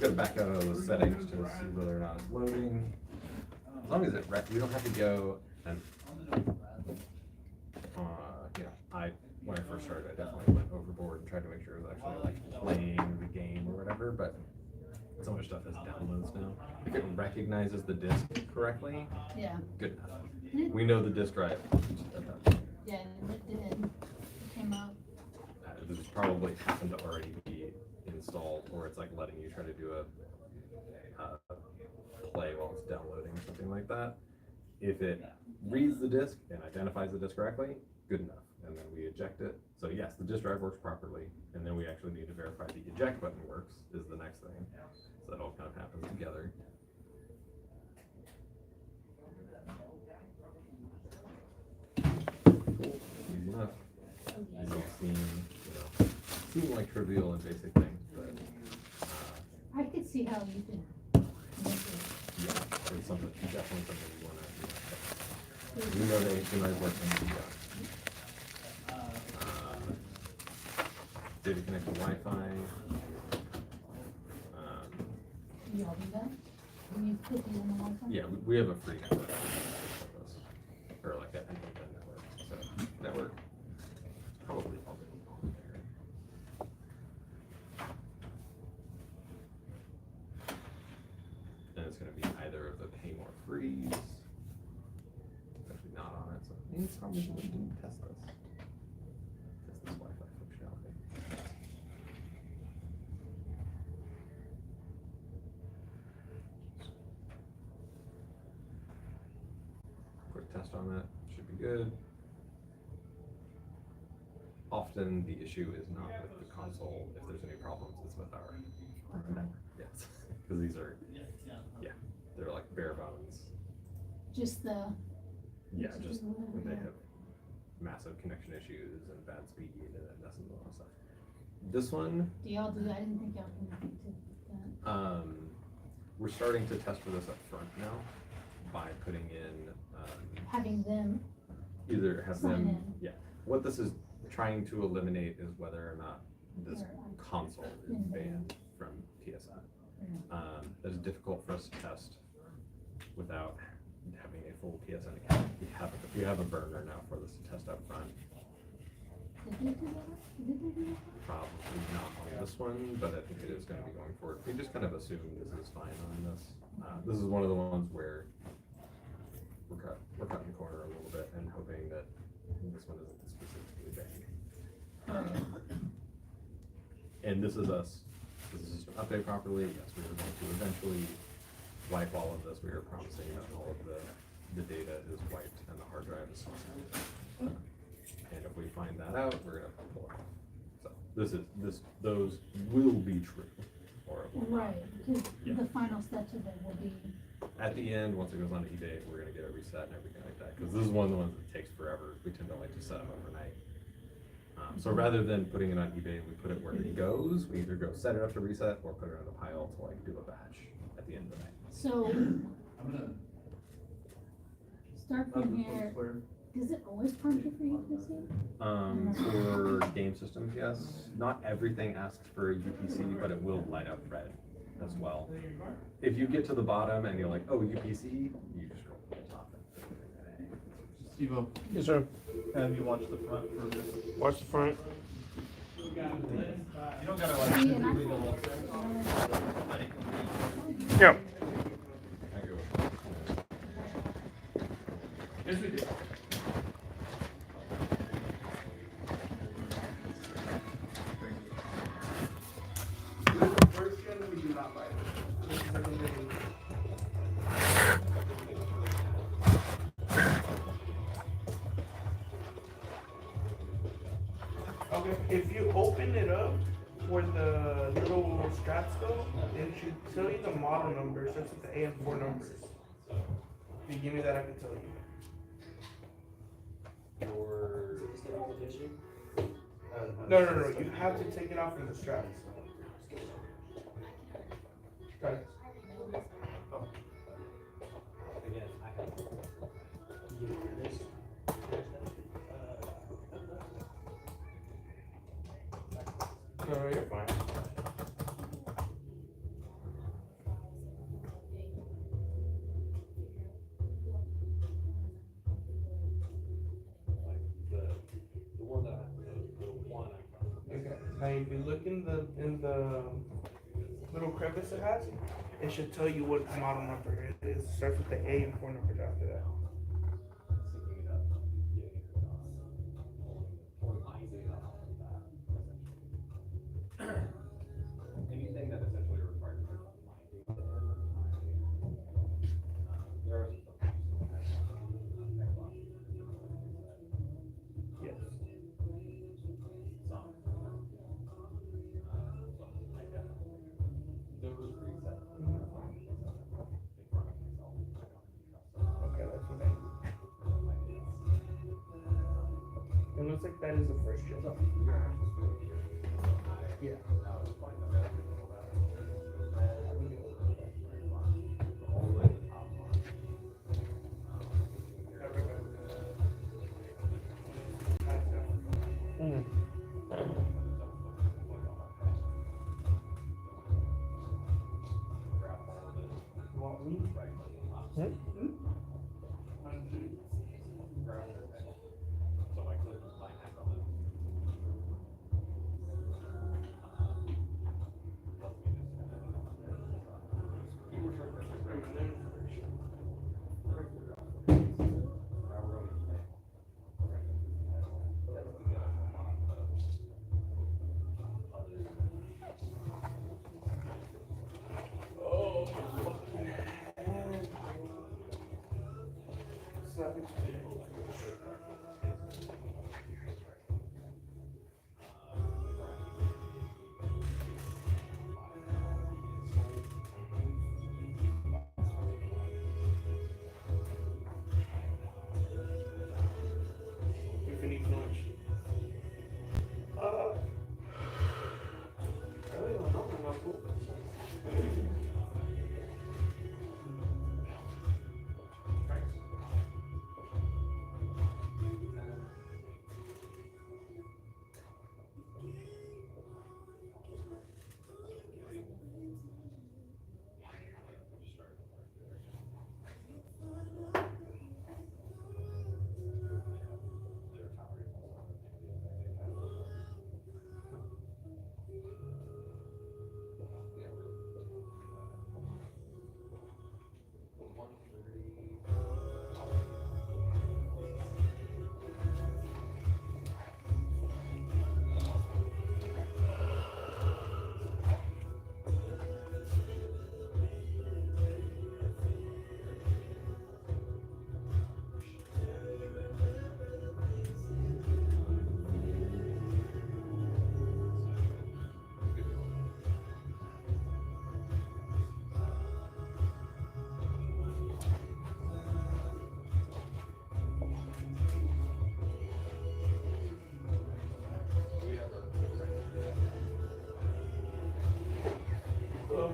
gotta back out of those settings to see whether or not it's loading. As long as we don't have to go and, when I first started, I definitely went overboard and tried to make sure it was actually like playing the game or whatever, but so much stuff has downloads now. If it recognizes the disk correctly, Yeah, good enough. We know the disk drive. yeah, it did. It came up. This probably happened to already be installed, or it's like letting you try to do a play while it's downloading or something like that. If it reads the disk and identifies the disk correctly, good enough. And then we eject it. So yes, the disk drive works properly, and then we actually need to verify the eject button works is the next thing. So that all kind of happens together. Cool. Easy enough. These all seem like trivial and basic things, but I could see how you could make it. yeah, it's definitely something we want to. We know the HDMI is working. Data connect to Wi-Fi. You all do that? When you put these in the Wi-Fi? Yeah, we have a free network. Or like a network. So network. Probably all good. And it's gonna be either of the pay more frees. Actually not on it, so it's probably we didn't test this. Test this Wi-Fi functionality. Quick test on that, should be good. Often the issue is not with the console. If there's any problems, it's with our network. Yes, because these are, they're like bare bones. Just the. Just when they have massive connection issues and bad speed and it doesn't do all that stuff. This one, Do y'all do that? I didn't think y'all could do that. we're starting to test for this up front now by putting in, Having them, either have Sign them, in. what this is trying to eliminate is whether or not this console is banned from PSN. That is difficult for us to test without having a full PSN account. We have a burner now for this to test up front. did they do that? Did they do that? Probably not on this one, but I think it is going to be going forward. We just kind of assume this is fine on this. This is one of the ones where we're cutting the corner a little bit and hoping that this one isn't specifically banned. And this is us. Does the system update properly? Yes, we are going to eventually wipe all of this. We are promising that all of the data is wiped and the hard drive is switched. And if we find find that out, we're gonna pull it. So those will be true, or it will not. Right, because Yeah. the final steps of it will be, At the end, once it goes on eBay, we're gonna get it reset and everything like that, because this is one of the ones that takes forever. We tend to like to set them overnight. So rather than putting it on eBay, we put it where it goes. We either go set it up to reset or put it on a pile to like do a batch at the end of the night. so I'm gonna. start from here, does it always prompt you for UPC? For game systems, yes. Not everything asks for a UPC, but it will light up red as well. If you get to the bottom and you're like, oh, UPC, you just go to the top. Steve-O, Yes, sir. have you watch the front for this? Watch the front. You don't gotta like. See, and I- read the whole thing. Yeah. I go, Yes, we do. First gen, we do not buy it. This is something that we- Okay, if you open it up where the little straps go, it should tell you the model number, starts with the AM4 numbers. If you give me that, I can tell you. No, you have to take it off from the straps. Try. No, you're fine. Okay, now if you look in the little crevice it has, it should tell you what model number it is. It starts with the A and 4 numbers after that. anything that essentially requires. Yes. Okay, that's what it looks like that is the first gen. Yeah. Want me?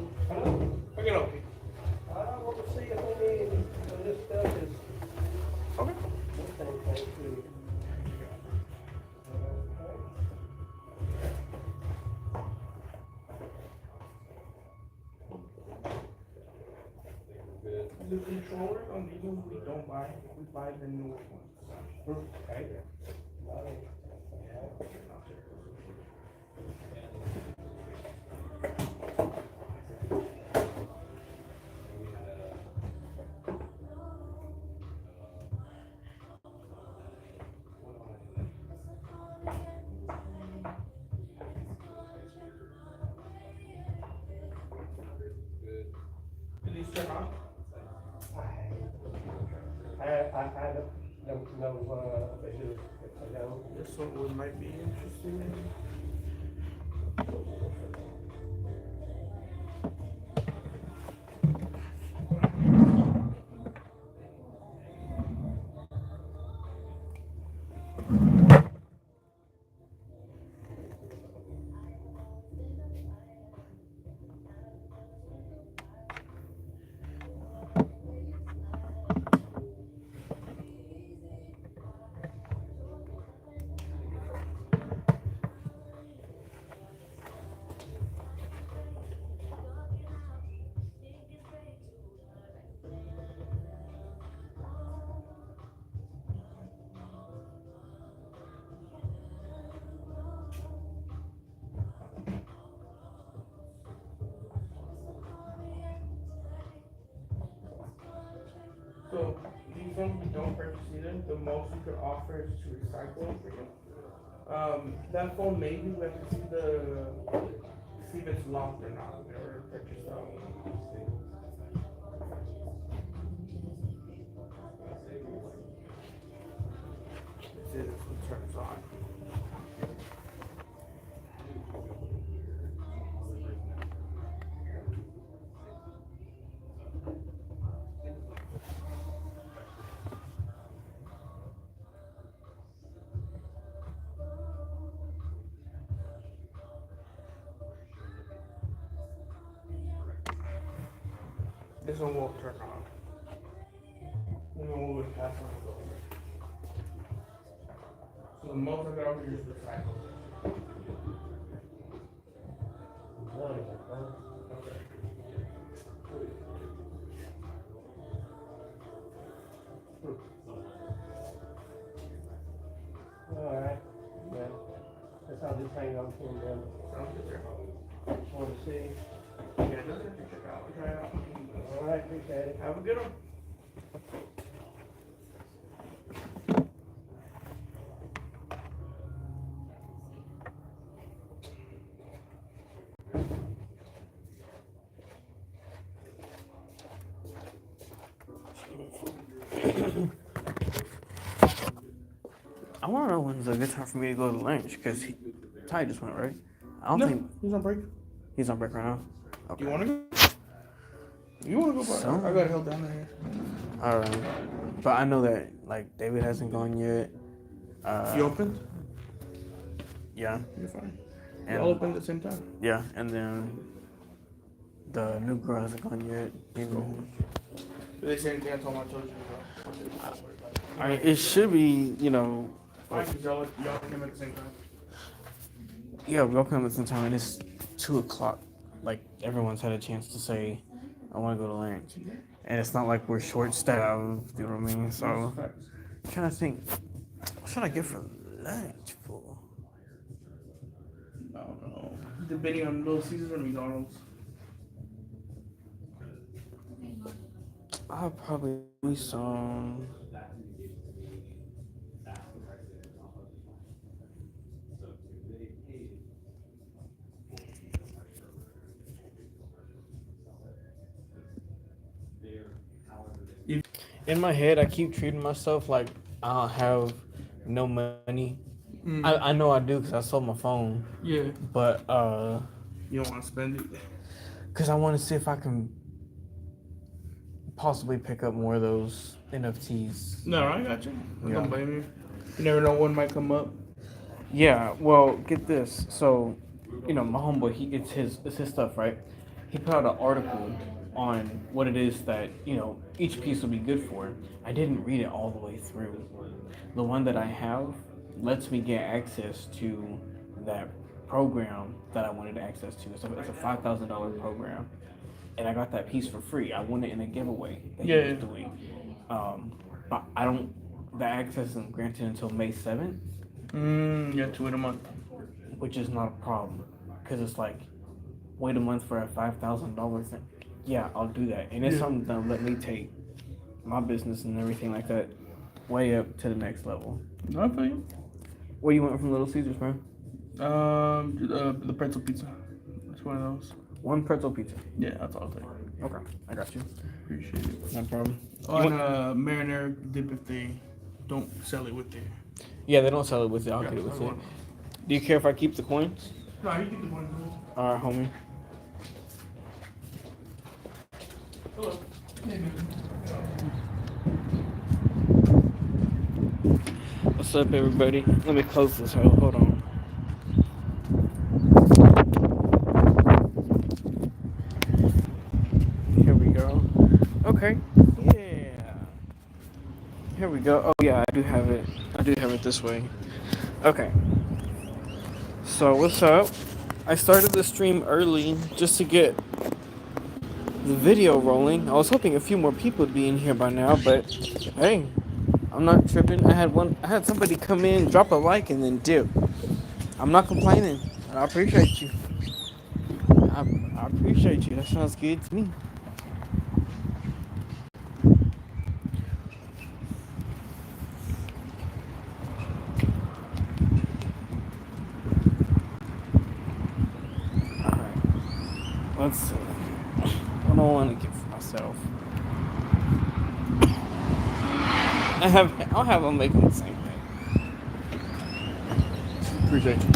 I can help you. What we'll see if when this stuff is. Okay. This thing came through. The controllers on these ones we don't buy. We buy the newer ones. Okay. Did these turn on? I don't know, if they do, if they don't. This one we might be interested in. So these ones we don't purchase either. The most we could offer is to recycle them for you. That phone maybe we have to see if it's locked or not. We never purchased that one. This one turns on. This one won't turn on. And then we'll pass on it over. So the most I got over here is recycle. Okay. Alright, yeah. Guess I'll just hang on to them then. Sounds good there. Want to see? Yeah, just have to check out. Try it out. Alright, appreciate it. Have a good one. I want to know when's a good time for me to go to lunch because Ty just went, right? I don't think He's on break. he's on break right now. Do you want to go? You want to go? So- I got held down there. Alright. But I know that, like, David hasn't gone yet. You opened? Yeah. You're fine. And, You all open at the same time. yeah, and then the new girl hasn't gone yet. Even, Did they say anything? I told you. Alright, it should be, you know, Fine, 'cause y'all came at the same time. yeah, we'll come at some time, and it's 2 o'clock. Like, everyone's had a chance to say, I want to go to lunch. And it's not like we're short staffed, you know what I mean? So, I'm trying to think, what should I get for lunch for? I don't know. Debating on Little Caesars or McDonald's. I'll probably do some. In my head, I keep treating myself like I don't have no money. I know I do because I sold my phone, Yeah. but You don't want to spend it. because I want to see if I can possibly pick up more of those NFTs. No, I got you. I Yeah. don't blame you. You never know when might come up. Yeah, well, get this. So, you know, my homeboy, it's his stuff, right? he put out an article on what it is that, you know, each piece will be good for. I didn't read it all the way through. The one that I have lets me get access to that program that I wanted access to. It's a $5,000 program, and I got that piece for free. I won it in a giveaway that he was doing. But I don't. The access isn't granted until May 7th, Yeah, to wait a month. which is not a problem, because it's like wait a month for a $5,000 thing. Yeah, I'll do that, and it's something that'll let me take my business and everything like that way up to the next level. No, I feel you. What do you want from Little Caesars, man? The pretzel pizza. It's one of those. One pretzel pizza. Yeah, that's all I'll take. Okay, I got you. Appreciate it. No problem. On marinara dip if they don't sell it with it. Yeah, they don't sell it with it. I'll get it with it. Do you care if I keep the coins? No, you can do one. All right, homie. Hello. What's up, everybody? Let me close this. Hold on. Here we go. Okay. Yeah. Here we go. Oh yeah, I do have it. I do have it this way. Okay. So what's up? I started the stream early just to get the video rolling. I was hoping a few more people would be in here by now, but hey, I'm not tripping. I had somebody come in, drop a like, and then dip. I'm not complaining. I appreciate you. I appreciate you. That sounds good to me. Alright. Let's see. What do I want to get for myself? I'll have them making the same thing. Appreciate you.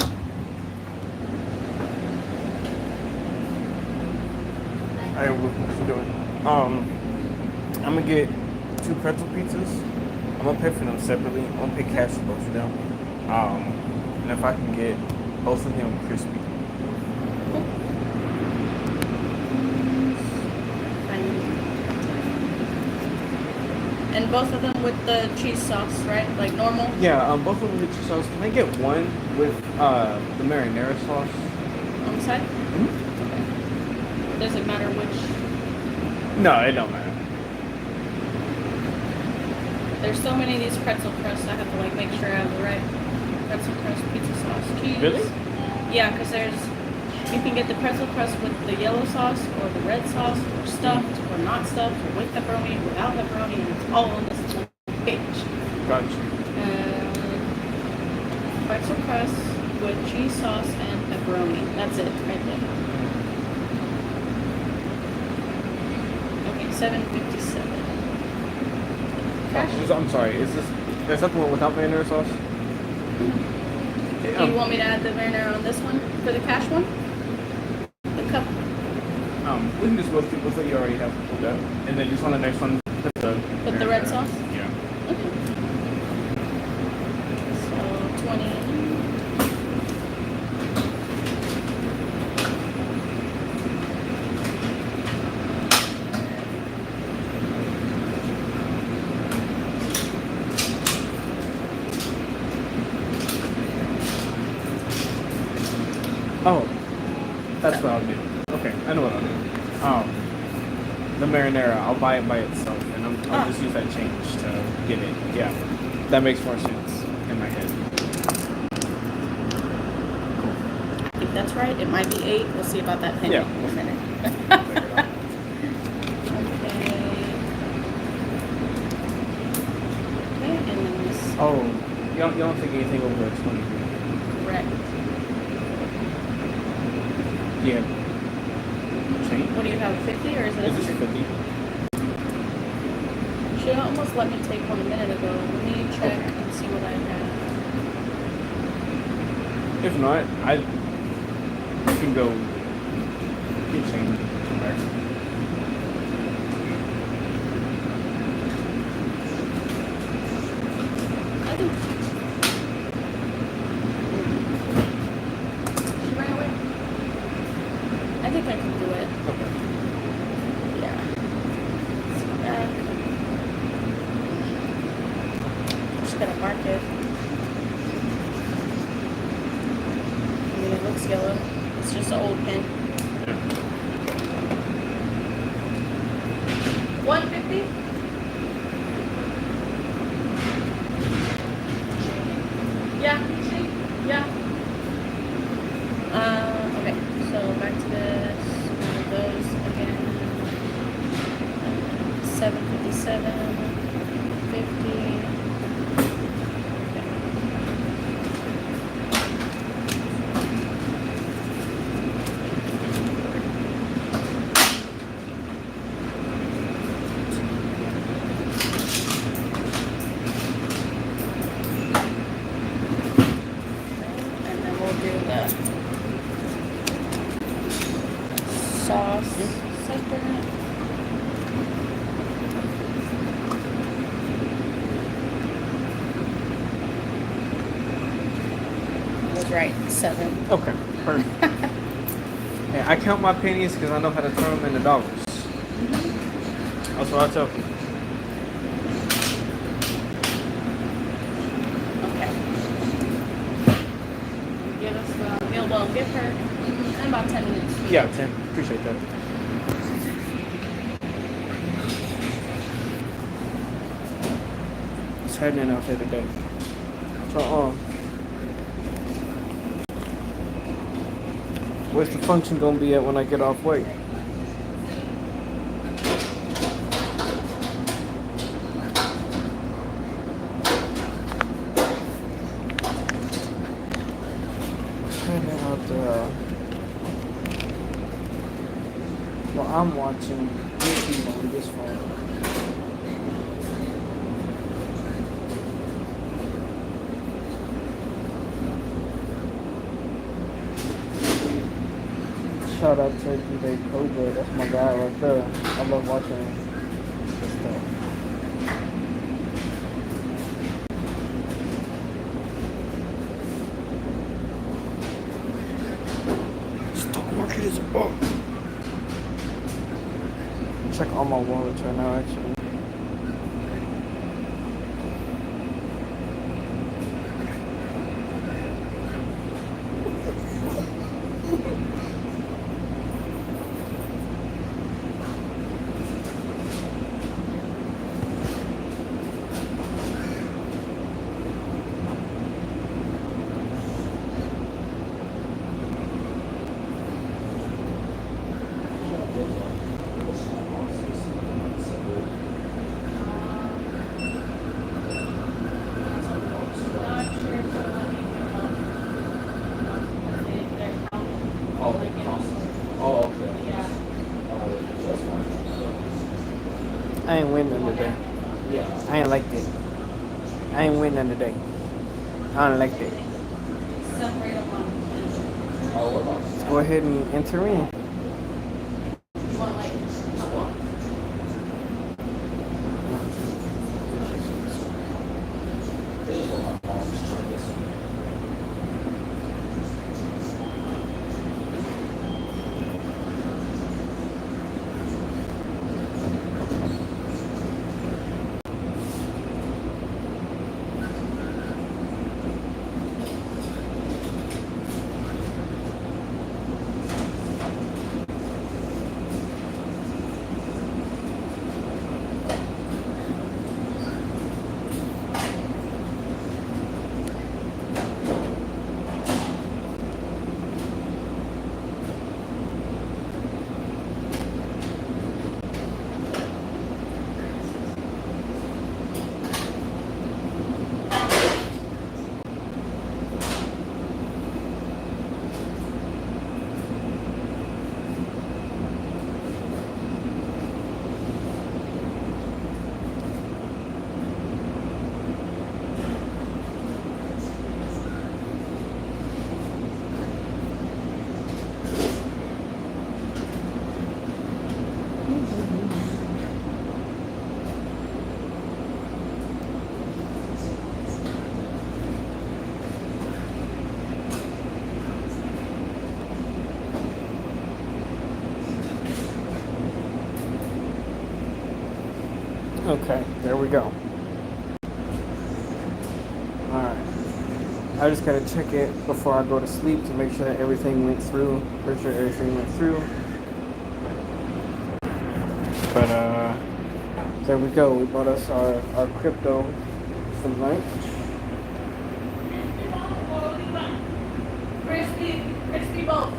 Alright, what you doing? I'm gonna get 2 pretzel pizzas. I'm gonna pay for them separately. I'm gonna pay cash for both of them. And if I can get both of them crispy. And both of them with the cheese sauce, right? Like normal? Yeah, both of them with cheese sauce. Can I get one with the marinara sauce? On the side? Okay. Does it matter which? No, it don't matter. There's so many of these pretzel crusts, I have to like make sure I have the right pretzel crust, pizza sauce, cheese. Really? Yeah, because you can get the pretzel crust with the yellow sauce or the red sauce or stuffed or not stuffed or with pepperoni or without pepperoni, and it's all on this one page. Gotcha. Pretzel crust with cheese sauce and pepperoni. That's it, right there. Okay, $7.57. Cash? I'm sorry. Is that the one without marinara sauce? Do you want me to add the marinara on this one for the cash one? The cup. We can just go through what you already have pulled up, and then just on the next one put the red sauce? Yeah. Okay. So 20. Oh, that's what I'll do. Okay, I know what I'll do. The marinara, I'll buy it by itself, and I'll just use that change to get it. Yeah, that makes more sense in my head. I think that's right. It might be 8. We'll see about that penny Yeah. in a minute. Okay, and then this. Oh, you don't take anything over 20. Correct. Yeah. Change? What do you have, 50 or is it Is this 100? 50? She almost let me take one a minute ago. Let me check and see what I have. If not, I can go get change somewhere. I think she ran away. I think I can do it. Okay. just yellow. It's just an old pen. 150. Yeah. Yeah. Okay. So back to this. Those again. 757. 50. And then we'll do the sauce separate. I was right, 7. Okay, perfect. Yeah, I count my pennies because I know how to turn them into dollars. That's what I tell people. Okay. Give us the meal, well, give her in about 10 minutes. Yeah, 10. Appreciate that. It's happening out there today. So, where's the function gonna be at when I get off work? Happening out there. Well, I'm watching YouTube on this phone. Shout out to DJ Cobra, that's my guy right there. I love watching this stuff. Stock market is up. Check all my wallets right now, actually. I ain't winning today. I ain't like that. I ain't winning today. I don't like that. Let's go ahead and enter in. Okay, there we go. Alright. I just gotta check it before I go to sleep to make sure that everything went through. Make sure everything went through. But there we go. We bought us our crypto some lunch. Crispy both.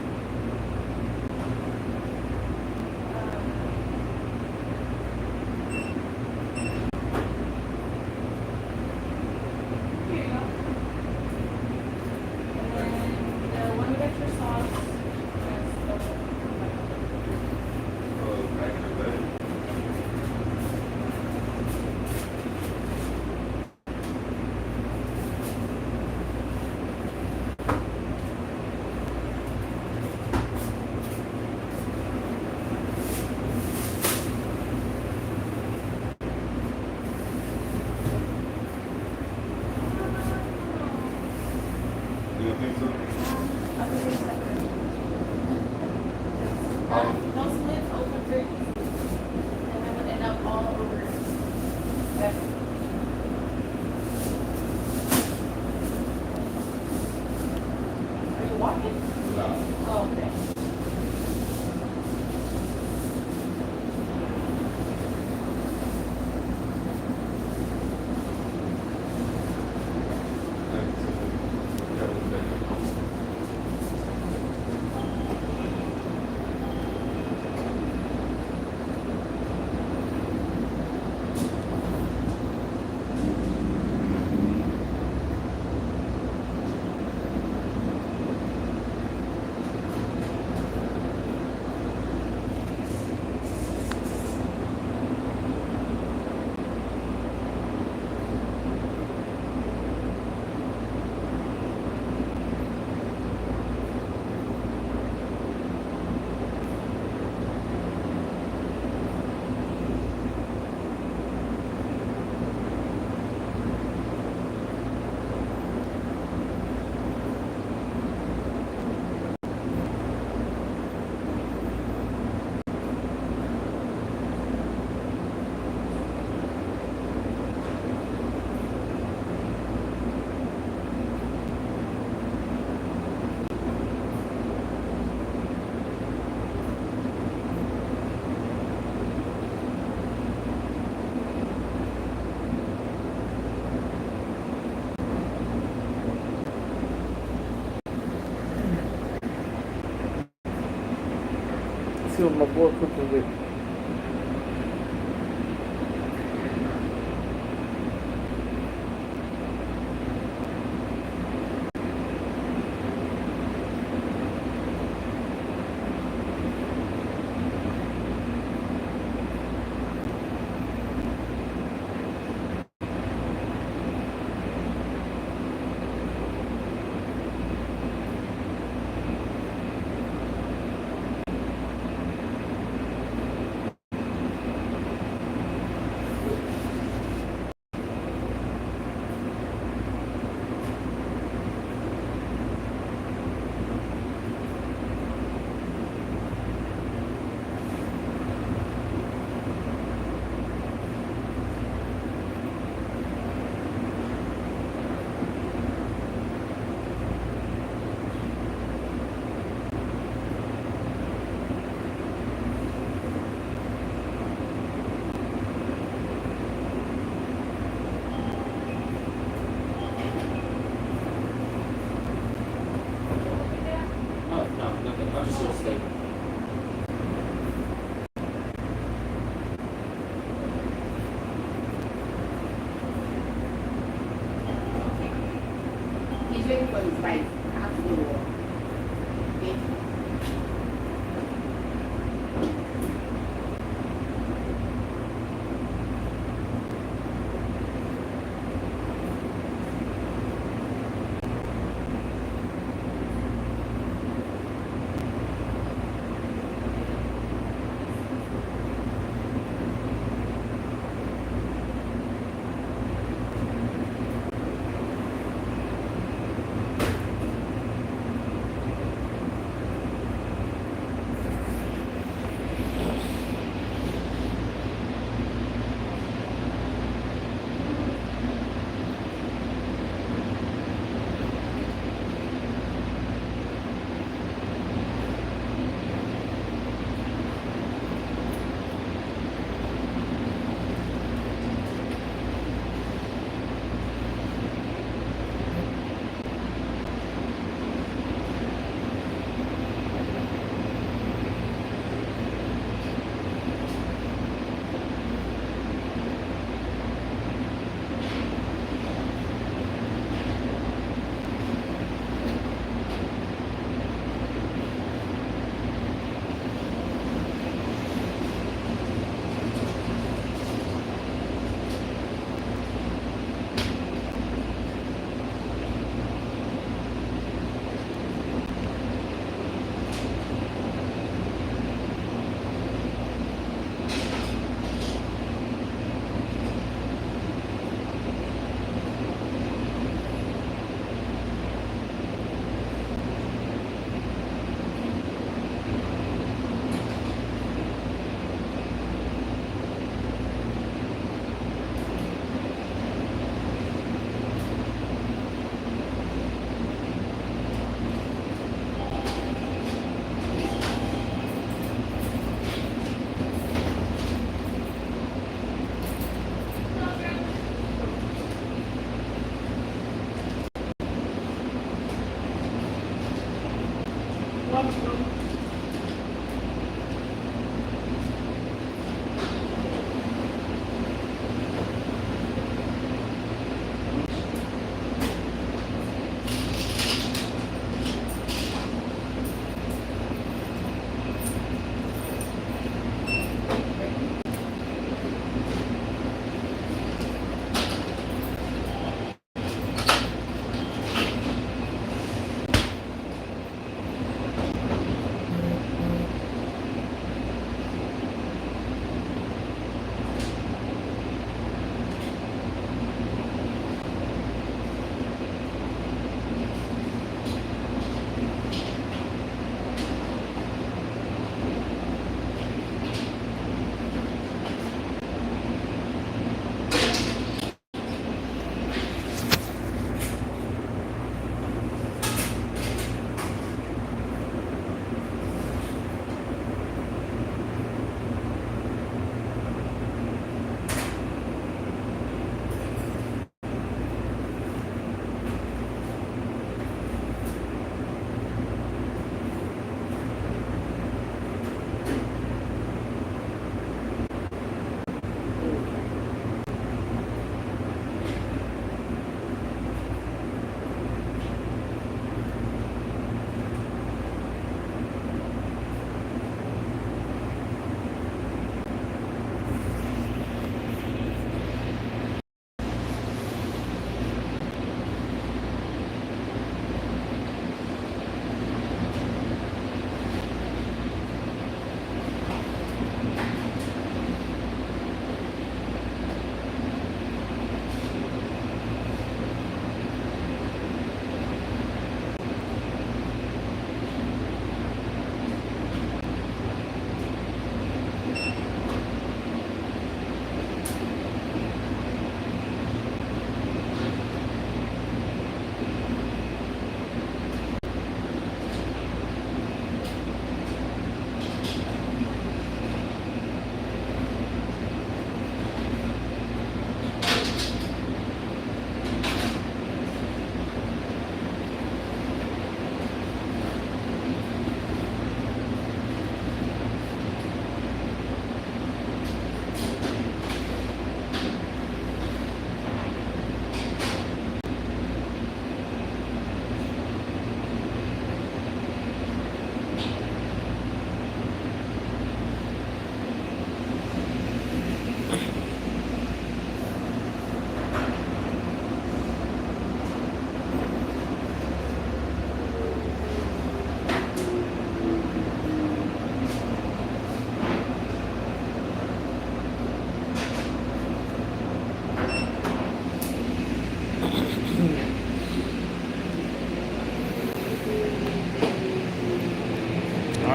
Here you go. And then the one with extra sauce. Those lids open very easily. And then would end up all over. Are you walking? No. Oh, okay. See what my boy cooking with. He's waiting for his bike. Absolutely. Okay.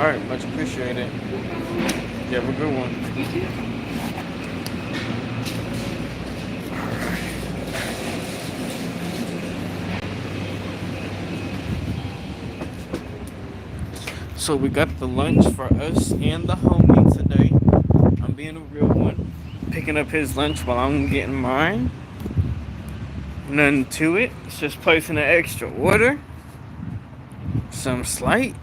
All right, much appreciated. You have a good one. You too. So we got the lunch for us and the homie today. I'm being a real one, picking up his lunch while I'm getting mine. Nothing to it. It's just placing an extra order. Some slight.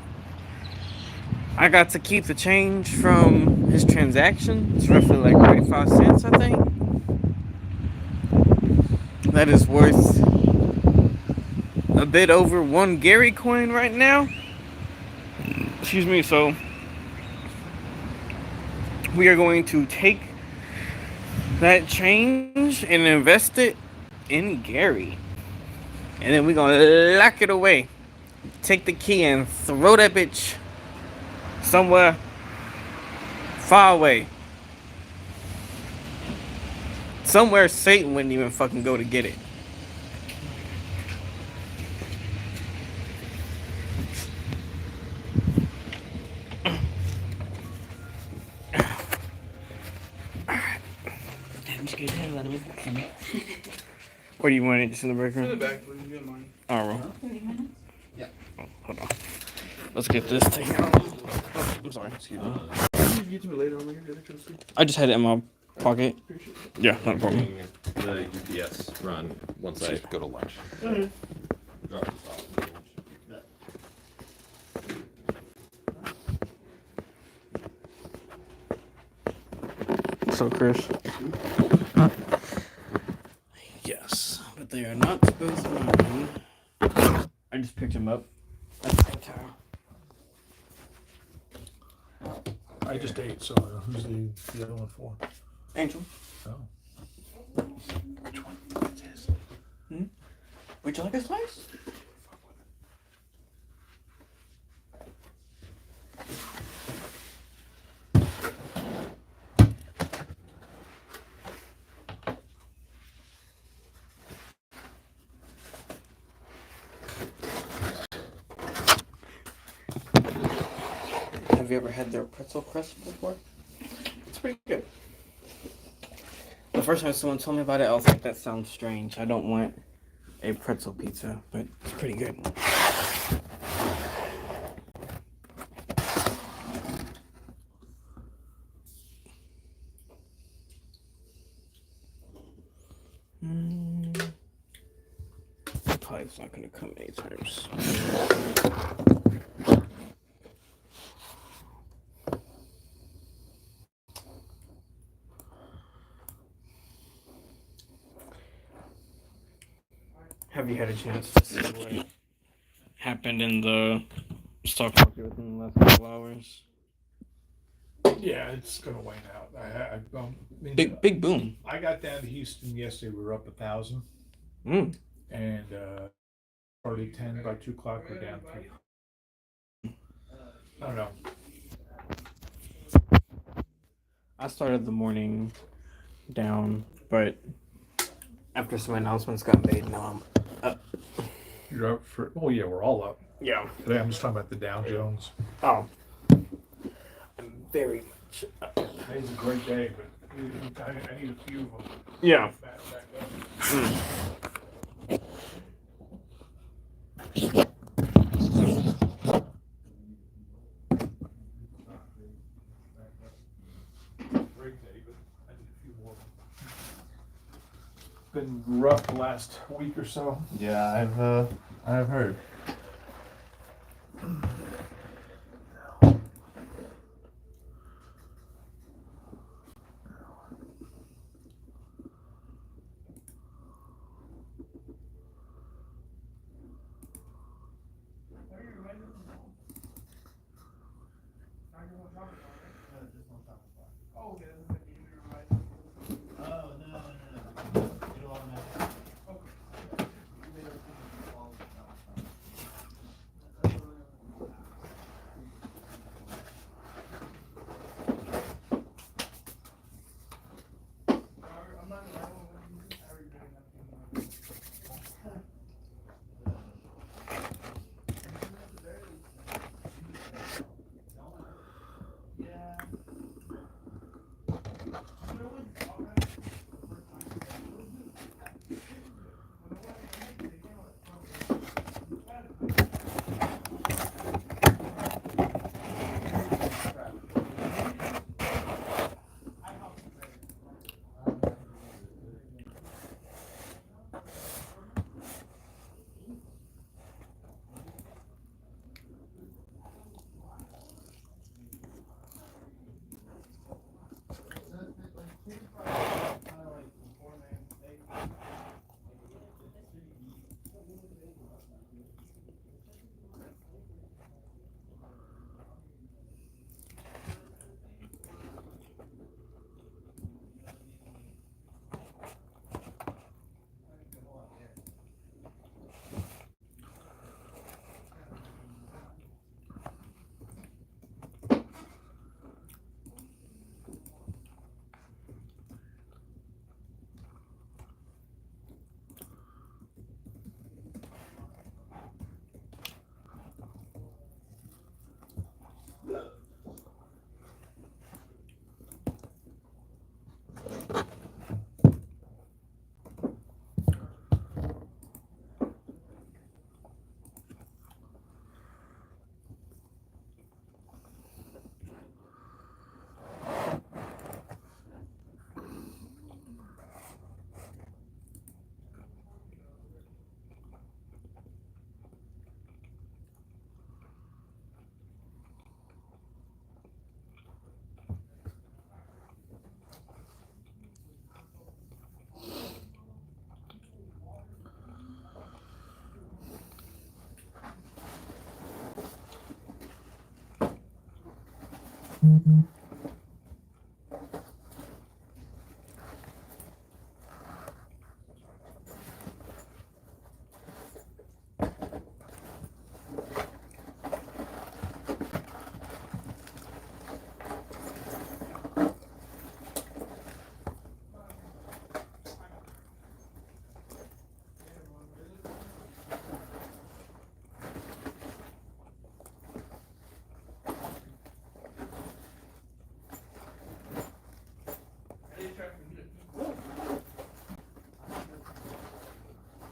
I got to keep the change from his transaction. It's roughly like 35 cents, I think. That is worth a bit over 1 Gary coin right now. Excuse me, so we are going to take that change and invest it in Gary. And then we're going to lock it away. Take the key and throw that bitch somewhere far away. Somewhere Satan wouldn't even fucking go to get it. Damn, scared the hell out of me. Where do you want it? Just in the break room? In the back, please. You get mine. Alright. 30 minutes? Oh, hold on. Let's get this thing out. Oh, I'm sorry. Excuse me. You get to it later. I'm gonna get it to I just had it in my pocket. Appreciate it. Yeah, not a problem. The UPS run once I go to lunch. Mhm. Drop this off. pretzel crisp. Yes, but they are not both mine. I just picked them up at the same time. I just ate, so who's the other one for? Angel, Oh. Which one? What's his? would you like a slice? Have you ever had their pretzel crust before? It's pretty good. The first time someone told me about it, I was like, that sounds strange. I don't want a pretzel pizza, but it's pretty good. Probably it's not gonna come anytime soon. Have you had a chance to see what happened in the stock market within the last couple hours? Yeah, it's gonna wane out. I mean, Big boom. I got down to Houston yesterday. We were up 1,000, Mm. and early 10 by 2 o'clock we're down 3. I don't know. I started the morning down, but after some announcements got made, now I'm up. You're up for? Oh yeah, we're all up Yeah. today. I'm just talking about the Dow Jones. Oh. I'm very much up. Today's a great day, but I need a few of them. Yeah. Back up. Great day, but I need a few more. Been rough the last week or so. Yeah, I've heard.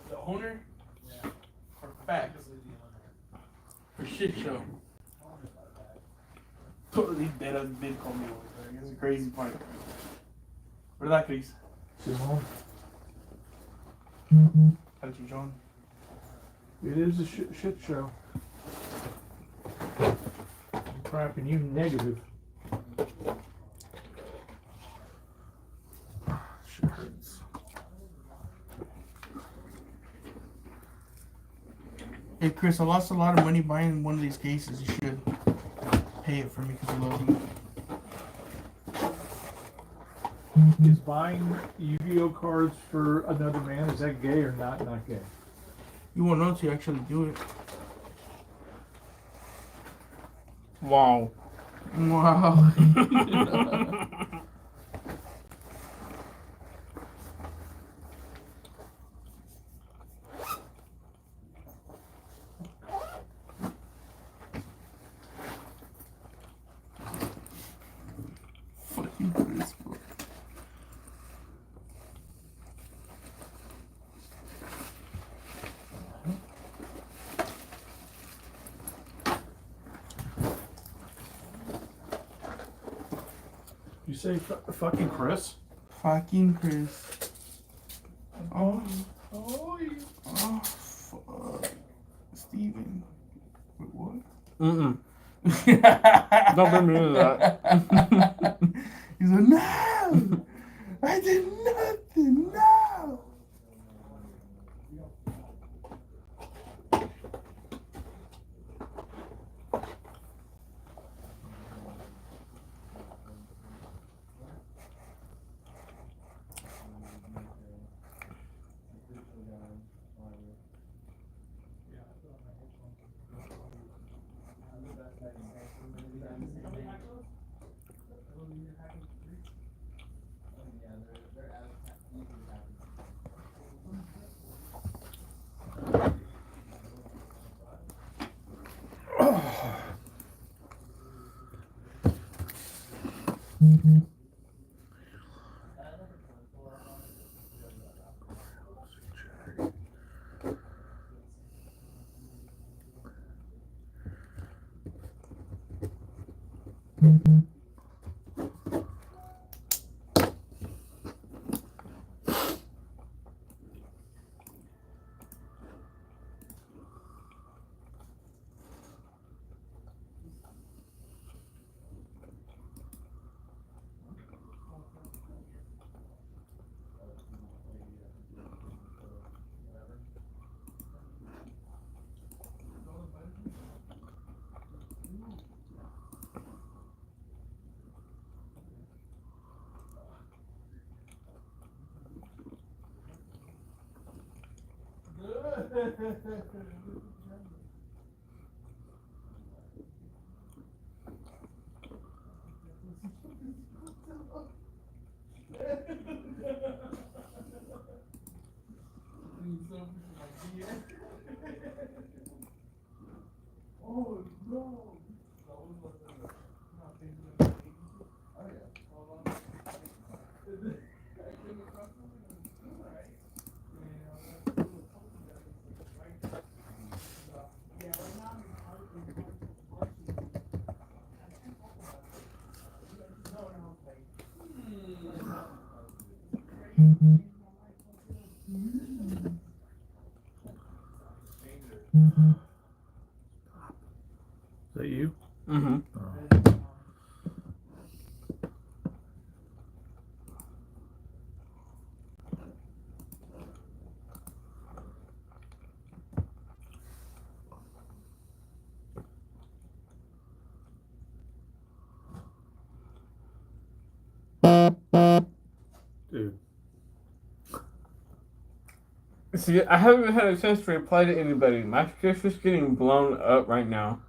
The owner? For facts. For shit show. Totally dead as did call me over there. It's a crazy part. ¿Verdad, Chris? Simone, That's your John. it is a shit show. I'm crapping you negative. Shit hurts. Hey Chris, I lost a lot of money buying one of these cases. You should pay it for me because I love you. Is buying Yu-Gi-Oh cards for another man, is that gay or not gay? You won't know until you actually do it. Wow. Wow. Fucking Chris, bro. You say fucking Chris? Fucking Chris. Oh, Oh, you. oh, fuck. Steven. Wait, what? Mm-mm. Don't bring me into that. He's like, no! I did nothing, no! Oh no! Is that you? Mm-hmm. Oh. Dude. See, I haven't had a chance to reply to anybody. My schedule is getting blown up right now.